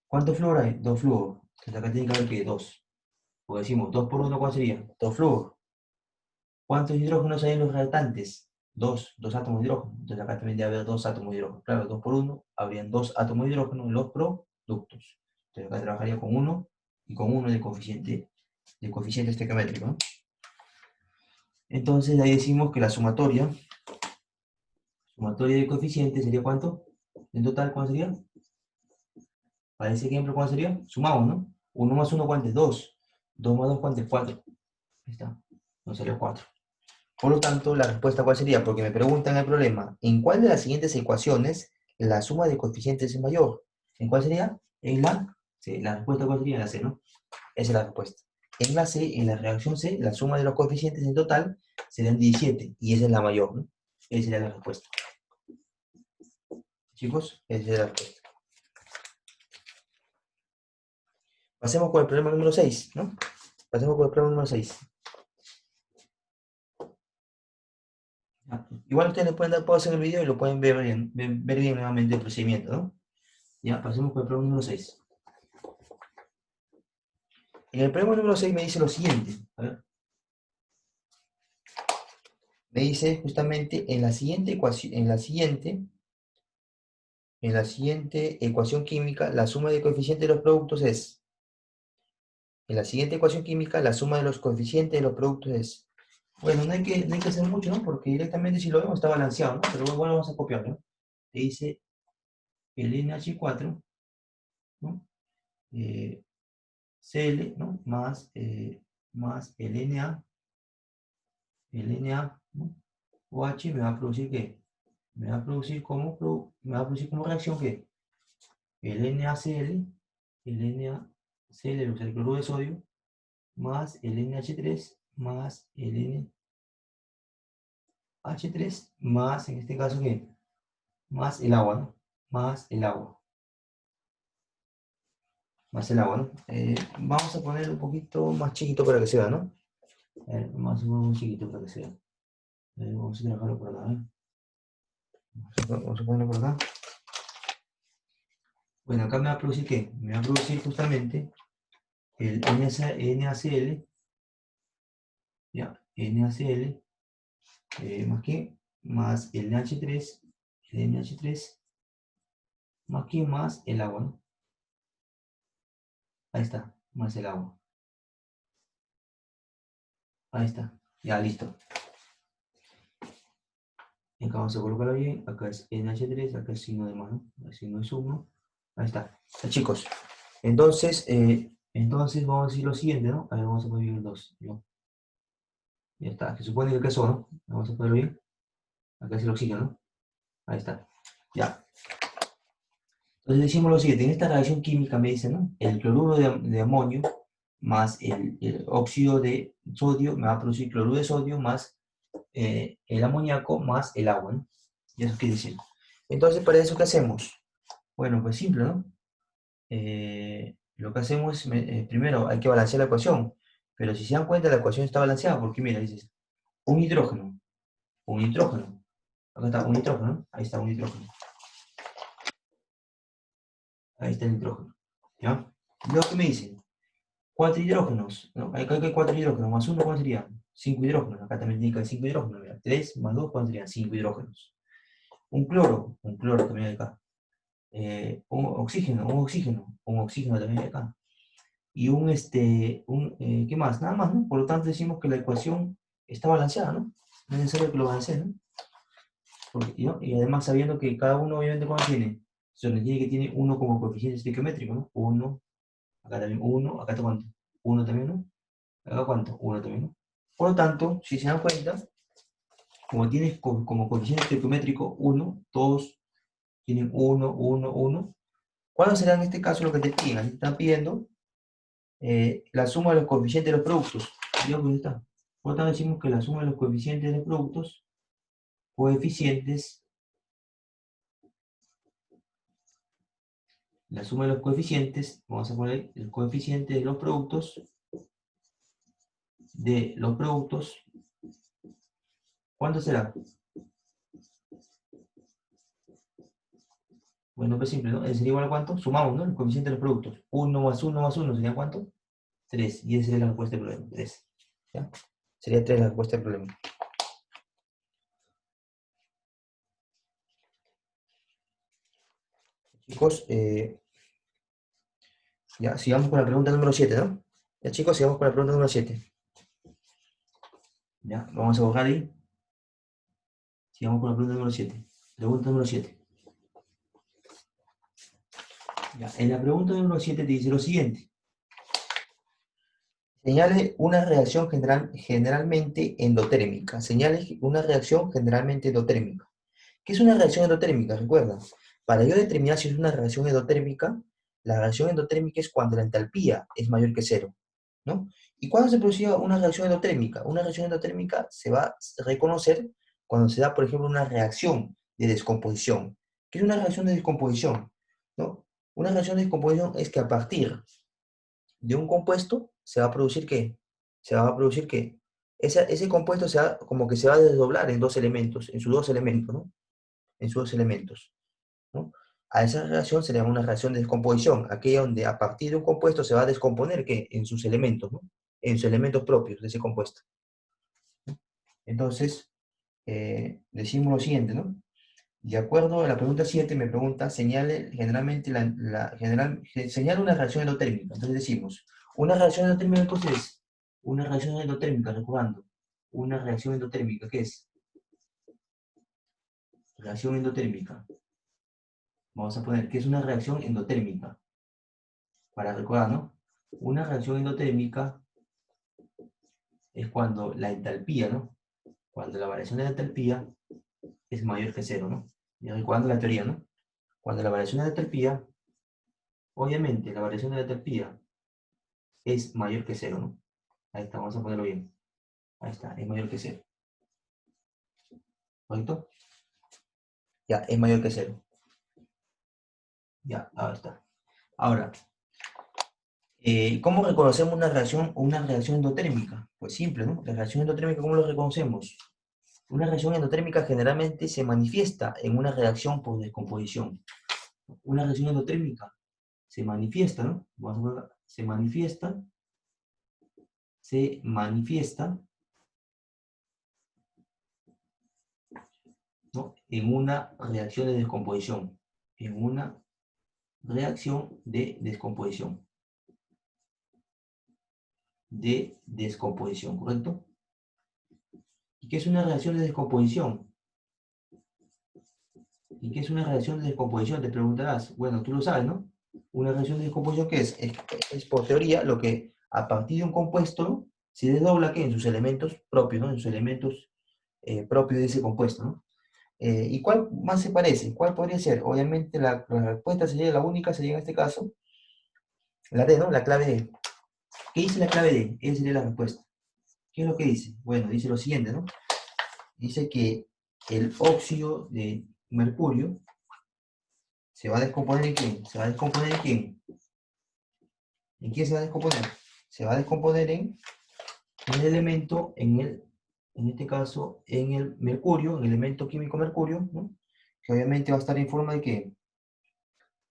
¿Cuántos flúor hay? Dos flúor. Entonces acá tiene que haber que dos. Porque decimos 2 por 1, ¿cuál sería? Dos flúor. ¿Cuántos hidrógenos hay en los reactantes? Dos átomos de hidrógeno. Entonces acá también debe haber dos átomos de hidrógeno. Claro, 2 por 1, habrían dos átomos de hidrógeno en los productos. Entonces acá trabajaría con 1 y con 1 de coeficiente estequiométrico, ¿no? Entonces de ahí decimos que la sumatoria de coeficientes sería ¿cuánto? En total, ¿cuánto sería? Para ese ejemplo, ¿cuánto sería? Sumamos, ¿no? 1 más 1, ¿cuánto es? 2. 2 más 2, ¿cuánto es? 4. Ahí está. Nos salió 4. Por lo tanto, la respuesta ¿cuál sería? Porque me preguntan el problema, ¿en cuál de las siguientes ecuaciones la suma de coeficientes es mayor? ¿En cuál sería? En la C. La respuesta ¿cuál sería? En la C, ¿no? Esa es la respuesta. En la C, en la reacción C, la suma de los coeficientes en total serían 17, y esa es la mayor, ¿no? Esa sería la respuesta. Chicos, esa es la respuesta. Pasemos con el problema número 6, ¿no? Pasemos con el problema número 6. Igual ustedes le pueden dar pausa en el video y lo pueden ver bien nuevamente el procedimiento, ¿no? Ya, pasemos con el problema número 6. En el problema número 6 me dice lo siguiente. A ver. Me dice justamente en la siguiente ecuación, en la siguiente ecuación química, la suma de coeficientes de los productos es. En la siguiente ecuación química, la suma de los coeficientes de los productos es. Bueno, no hay que hacer mucho, ¿no? Porque directamente si lo vemos está balanceado, ¿no? Pero bueno, vamos a copiarlo, ¿no? Te dice el NH4, ¿no? Cl, ¿no? Más el Na, ¿no? OH me va a producir ¿qué? Me va a producir como reacción ¿qué? El NaCl, el cloruro de sodio, más el NH3, más el NH3, más en este caso ¿qué? Más el agua, ¿no? Más el agua. Más el agua, ¿no? Vamos a poner un poquito más chiquito para que se vea, ¿no? Más chiquito para que se vea. Vamos a trabajarlo por acá, ¿eh? Vamos a ponerlo por acá. Bueno, acá me va a producir ¿qué? Me va a producir justamente el NaCl, ya, NaCl, más que, más el NH3, más que, más el agua, ¿no? Ahí está, más el agua. Ahí está, ya listo. Y acá vamos a colocarlo bien, acá es NH3, acá es signo de más, ¿no? El signo de suma. Ahí está. Ya, chicos, entonces vamos a decir lo siguiente, ¿no? A ver, vamos a poner bien el 2, ¿no? Ya está, se supone que acá son, ¿no? Vamos a ponerlo bien. Acá es el oxígeno, ¿no? Ahí está. Ya. Entonces decimos lo siguiente, en esta reacción química me dicen, ¿no? El cloruro de amonio más el óxido de sodio me va a producir cloruro de sodio más el amoníaco más el agua, ¿no? Y eso quiere decir. Entonces, ¿para eso qué hacemos? Bueno, pues simple, ¿no? Lo que hacemos es, primero hay que balancear la ecuación, pero si se dan cuenta la ecuación está balanceada, porque mira, dices, un hidrógeno, acá está un nitrógeno, ahí está un nitrógeno, ahí está el nitrógeno, ¿ya? Luego que me dicen, 4 hidrógenos, ¿no? Acá hay 4 hidrógenos, más 1, ¿cuánto sería? 5 hidrógenos, acá también tiene que haber 5 hidrógenos, mira, 3 más 2, ¿cuánto serían? 5 hidrógenos. Un cloro también hay acá. Un oxígeno también hay acá. Y ¿qué más? Nada más, ¿no? Por lo tanto decimos que la ecuación está balanceada, ¿no? No es necesario que lo balancee, ¿no? Y además sabiendo que cada uno obviamente ¿cuánto tiene? Se nos tiene que tiene 1 como coeficiente estequiométrico, ¿no? 1, acá también 1, acá está cuánto, 1 también, ¿no? Acá cuánto, 1 también, ¿no? Por lo tanto, si se dan cuenta, como tienes como coeficiente estequiométrico 1, todos tienen 1, 1, 1. ¿Cuándo será en este caso lo que te piden? Aquí te están pidiendo la suma de los coeficientes de los productos. Ya, pues está. Por lo tanto, decimos que la suma de los coeficientes de los productos, la suma de los coeficientes, vamos a poner el coeficiente de los productos, ¿cuánto será? Bueno, pues simple, ¿no? Sería igual a cuánto, sumamos, ¿no? El coeficiente de los productos. 1 más 1 más 1 sería ¿cuánto? 3. Y esa sería la respuesta del problema, 3. ¿Ya? Sería 3 la respuesta del problema. Chicos, ya, sigamos con la pregunta número 7, ¿no? Ya, chicos, sigamos con la pregunta número 7. Ya, vamos a borrar ahí. Sigamos con la pregunta número 7. Pregunta número 7. Ya, en la pregunta número 7 te dice lo siguiente. Señale una reacción generalmente endotérmica. Señale una reacción generalmente endotérmica. ¿Qué es una reacción endotérmica? Recuerda, para yo determinar si es una reacción endotérmica, la reacción endotérmica es cuando la entalpía es mayor que cero, ¿no? ¿Y cuándo se produce una reacción endotérmica? Una reacción endotérmica se va a reconocer cuando se da, por ejemplo, una reacción de descomposición. ¿Qué es una reacción de descomposición? ¿No? Una reacción de descomposición es que a partir de un compuesto se va a producir ¿qué? Se va a producir ¿qué? Ese compuesto como que se va a desdoblar en dos elementos, en sus dos elementos, ¿no? En sus dos elementos, ¿no? A esa reacción se le llama una reacción de descomposición, aquella donde a partir de un compuesto se va a descomponer ¿qué? En sus elementos, ¿no? En sus elementos propios de ese compuesto. Entonces, decimos lo siguiente, ¿no? De acuerdo a la pregunta 7, me pregunta, señale generalmente señala una reacción endotérmica. Entonces decimos, una reacción endotérmica, entonces es una reacción endotérmica, recordando, una reacción endotérmica, ¿qué es? Reacción endotérmica. Vamos a poner, ¿qué es una reacción endotérmica? Para recordar, ¿no? Una reacción endotérmica es cuando la entalpía, ¿no? Cuando la variación de la entalpía es mayor que cero, ¿no? Y recordando la teoría, ¿no? Cuando la variación de la entalpía, obviamente la variación de la entalpía es mayor que cero, ¿no? Ahí está, vamos a ponerlo bien. Ahí está, es mayor que cero. ¿Correcto? Ya, es mayor que cero. Ya, ahí está. Ahora, ¿cómo reconocemos una reacción endotérmica? Pues simple, ¿no? La reacción endotérmica, ¿cómo lo reconocemos? Una reacción endotérmica generalmente se manifiesta en una reacción por descomposición. Una reacción endotérmica se manifiesta, ¿no? Vamos a ver, se manifiesta, ¿no? En una reacción de descomposición. En una reacción de descomposición. ¿Correcto? ¿Y qué es una reacción de descomposición? ¿Y qué es una reacción de descomposición? Te preguntarás. Bueno, tú lo sabes, ¿no? Una reacción de descomposición, ¿qué es? Es por teoría lo que a partir de un compuesto, ¿no? Se desdobla ¿qué? En sus elementos propios, ¿no? En sus elementos propios de ese compuesto, ¿no? ¿Y cuál más se parece? ¿Cuál podría ser? Obviamente la respuesta sería la única, sería en este caso, la D, ¿no? La clave D. ¿Qué dice la clave D? Esa sería la respuesta. ¿Qué es lo que dice? Bueno, dice lo siguiente, ¿no? Dice que el óxido de mercurio se va a descomponer en quién? ¿Se va a descomponer en quién? ¿En quién se va a descomponer? Se va a descomponer en el elemento, en este caso, en el mercurio, en el elemento químico mercurio, ¿no? Que obviamente va a estar en forma de ¿qué?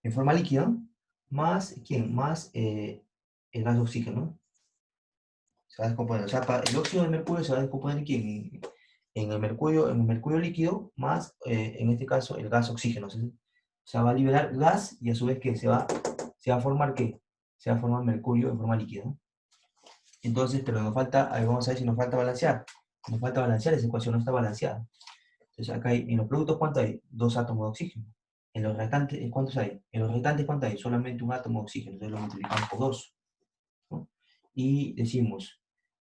En forma líquida, ¿no? Más, ¿quién? Más el gas de oxígeno, ¿no? Se va a descomponer. O sea, el óxido de mercurio se va a descomponer en quién? En el mercurio líquido, más, en este caso, el gas oxígeno. ¿Sí? O sea, va a liberar gas y a su vez que se va a formar ¿qué? Se va a formar mercurio en forma líquida, ¿no? Entonces, pero nos falta, ahí vamos a ver si nos falta balancear. Nos falta balancear, esa ecuación no está balanceada. Entonces acá en los productos, ¿cuánto hay? Dos átomos de oxígeno. En los restantes, ¿cuántos hay? En los restantes, ¿cuántos hay? Solamente un átomo de oxígeno, entonces lo multiplicamos por 2, ¿no? Y decimos,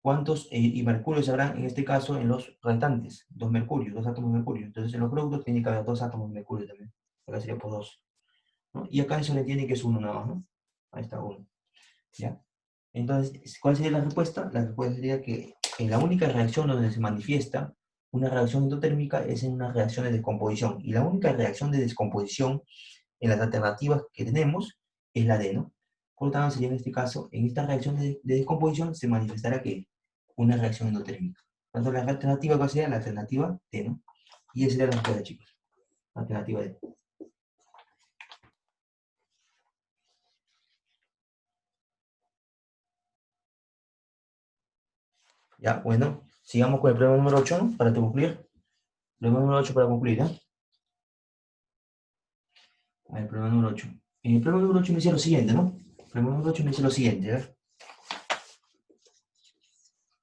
¿cuántos y mercurios habrán en este caso en los restantes? Dos mercurios, dos átomos de mercurio. Entonces en los productos tiene que haber dos átomos de mercurio también. Acá sería por 2, ¿no? Y acá eso le tiene que es 1 nada más, ¿no? Ahí está 1, ¿ya? Entonces, ¿cuál sería la respuesta? La respuesta sería que en la única reacción donde se manifiesta una reacción endotérmica es en una reacción de descomposición. Y la única reacción de descomposición en las alternativas que tenemos es la D, ¿no? Por lo tanto, sería en este caso, en esta reacción de descomposición se manifestará que una reacción endotérmica. Por lo tanto, la alternativa ¿cuál sería? La alternativa D, ¿no? Y esa sería la respuesta, chicos. Alternativa D. Ya, bueno, sigamos con el problema número 8, ¿no? Para concluir. Problema número 8 para concluir, ¿ya? A ver, problema número 8. El problema número 8 me dice lo siguiente, ¿no? El problema número 8 me dice lo siguiente, ¿verdad?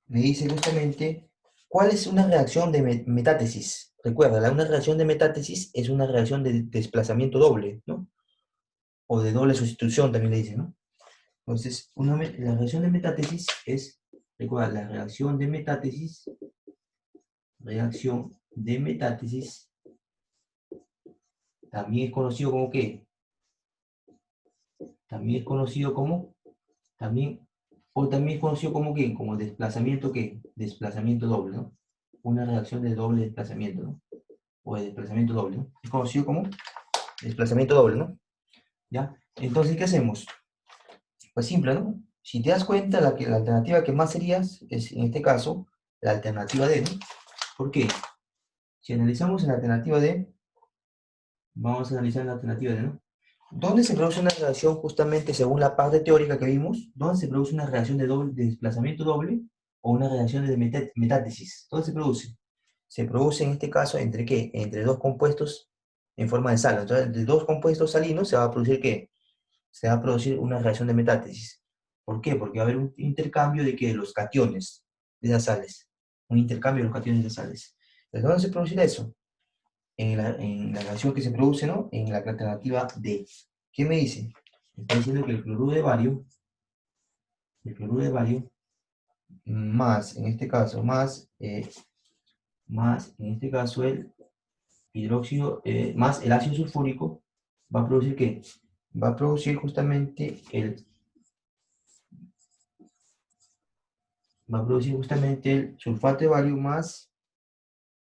Me dice justamente, ¿cuál es una reacción de metátesis? Recuerda, una reacción de metátesis es una reacción de desplazamiento doble, ¿no? O de doble sustitución también le dicen, ¿no? Entonces, la reacción de metátesis es, recuerda, reacción de metátesis, también es conocido como ¿qué? También es conocido como, también, o también es conocido como ¿qué? Como desplazamiento ¿qué? Desplazamiento doble, ¿no? Una reacción de doble desplazamiento, ¿no? O de desplazamiento doble, ¿no? Es conocido como desplazamiento doble, ¿no? ¿Ya? Entonces, ¿qué hacemos? Pues simple, ¿no? Si te das cuenta, la alternativa que más serías es, en este caso, la alternativa D, ¿no? ¿Por qué? Si analizamos en la alternativa D, vamos a analizar la alternativa D, ¿no? ¿Dónde se produce una reacción justamente según la parte teórica que vimos? ¿Dónde se produce una reacción de desplazamiento doble o una reacción de metátesis? ¿Dónde se produce? Se produce en este caso entre ¿qué? Entre dos compuestos en forma de sal. Entonces, de dos compuestos salinos se va a producir ¿qué? Se va a producir una reacción de metátesis. ¿Por qué? Porque va a haber un intercambio de que los cationes de las sales. Un intercambio de los cationes de sales. Entonces, ¿dónde se produce eso? En la reacción que se produce, ¿no? En la alternativa D. ¿Qué me dice? Me está diciendo que el cloruro de bario, más, en este caso, más, en este caso, el hidróxido, más el ácido sulfúrico, va a producir ¿qué? Va a producir justamente el sulfato de bario más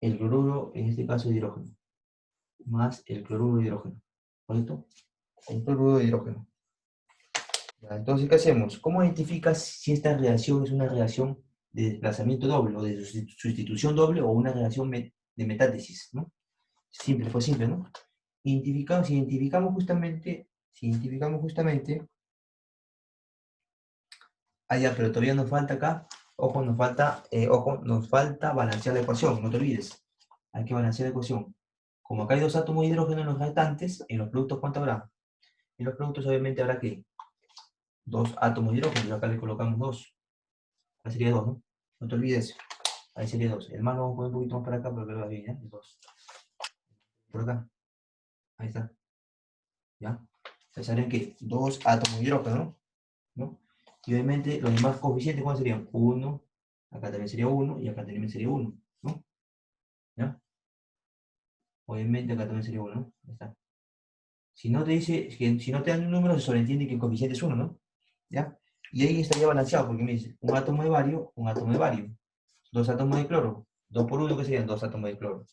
el cloruro, en este caso, de hidrógeno. Más el cloruro de hidrógeno. ¿Correcto? El cloruro de hidrógeno. Ya, entonces, ¿qué hacemos? ¿Cómo identificas si esta reacción es una reacción de desplazamiento doble o de sustitución doble o una reacción de metátesis, ¿no? Simple, fue simple, ¿no? Si identificamos justamente, ya, pero todavía nos falta acá, ojo, nos falta balancear la ecuación, no te olvides. Hay que balancear la ecuación. Como acá hay dos átomos de hidrógeno en los restantes, en los productos, ¿cuánto habrá? En los productos obviamente habrá que dos átomos de hidrógeno, y acá le colocamos dos. Acá sería dos, ¿no? No te olvides. Ahí sería dos. El más lo vamos a poner un poquito más para acá para que lo veas bien, ¿ya? Es dos. Por acá. Ahí está. ¿Ya? Entonces harían que dos átomos de hidrógeno, ¿no? Y obviamente los demás coeficientes, ¿cuáles serían? Uno, acá también sería uno, y acá también sería uno, ¿no? ¿Ya? Obviamente acá también sería uno, ¿no? Ahí está. Si no te dice, si no te dan un número, se sobreentiende que el coeficiente es uno, ¿no? ¿Ya? Y ahí estaría balanceado, porque me dice, un átomo de bario, un átomo de bario. Dos átomos de cloro. Dos por uno, ¿qué serían? Dos átomos de cloro.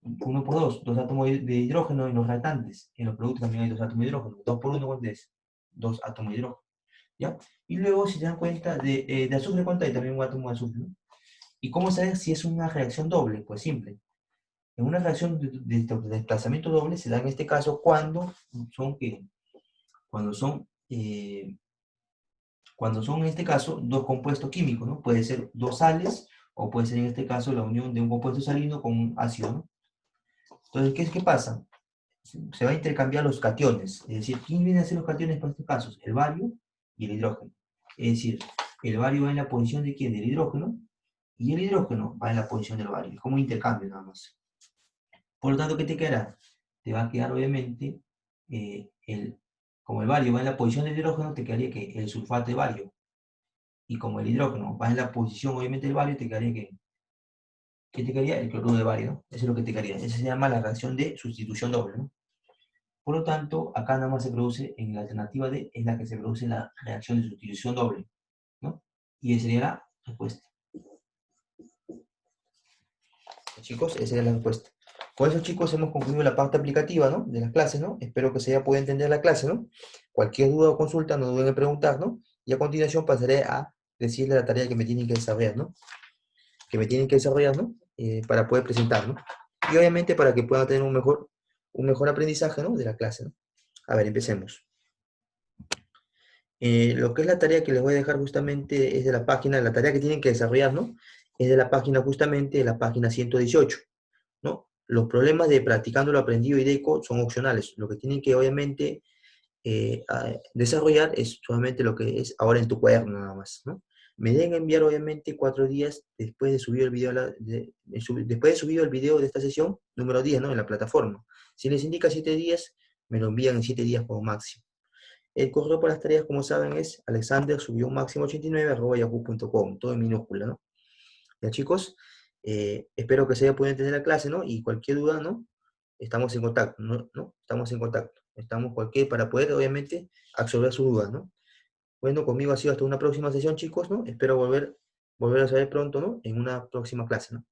Uno por dos, dos átomos de hidrógeno en los restantes. En los productos también hay dos átomos de hidrógeno. Dos por uno, ¿cuánto es? Dos átomos de hidrógeno. ¿Ya? Y luego, si se dan cuenta, de azufre, ¿cuánto hay? También un átomo de azufre, ¿no? ¿Y cómo saber si es una reacción doble? Pues simple. En una reacción de desplazamiento doble se da en este caso cuando son, eh, cuando son en este caso dos compuestos químicos, ¿no? Puede ser dos sales o puede ser en este caso la unión de un compuesto salino con un ácido, ¿no? Entonces, ¿qué pasa? Se va a intercambiar los cationes. Es decir, ¿quién viene a ser los cationes para estos casos? El bario y el hidrógeno. Es decir, el bario va en la posición de quién? Del hidrógeno, y el hidrógeno va en la posición del bario. Es como un intercambio nada más. Por lo tanto, ¿qué te quedará? te va a quedar obviamente, como el bario va en la posición del hidrógeno, te quedaría que el sulfato de bario. Y como el hidrógeno va en la posición obviamente del bario, te quedaría que, ¿qué te quedaría? El cloruro de bario, ¿no? Eso es lo que te quedaría. Esa se llama la reacción de sustitución doble, ¿no? Por lo tanto, acá nada más se produce, en la alternativa D, es la que se produce la reacción de sustitución doble, ¿no? Y esa sería la respuesta. Chicos, esa es la respuesta. Con eso, chicos, hemos concluido la parte aplicativa, ¿no? De las clases, ¿no? Espero que se haya podido entender la clase, ¿no? Cualquier duda o consulta, no duden en preguntar, ¿no? Y a continuación pasaré a decirle la tarea que me tienen que desarrollar, ¿no? Que me tienen que desarrollar, ¿no? Para poder presentar, ¿no? Y obviamente para que puedan tener un mejor aprendizaje, ¿no? De la clase, ¿no? A ver, empecemos. Lo que es la tarea que les voy a dejar justamente es de la página, la tarea que tienen que desarrollar, ¿no? Es de la página justamente, de la página 118, ¿no? Los problemas de practicando lo aprendido y DECO son opcionales. Lo que tienen que obviamente desarrollar es solamente lo que es ahora en tu cuaderno nada más, ¿no? Me deben enviar obviamente 4 días después de subir el video, después de subido el video de esta sesión, número 10, ¿no? En la plataforma. Si les indica 7 días, me lo envían en 7 días como máximo. El correo para las tareas, como saben, es alexander-máximo89@yahoo.com, todo en minúscula, ¿no? Ya, chicos, espero que se haya podido entender la clase, ¿no? Y cualquier duda, ¿no? Estamos en contacto, ¿no? ¿No? Estamos en contacto. Estamos cualquier, para poder, obviamente, absorber sus dudas, ¿no? Bueno, conmigo ha sido hasta una próxima sesión, chicos, ¿no? Espero volver a saber pronto, ¿no? En una próxima clase, ¿no?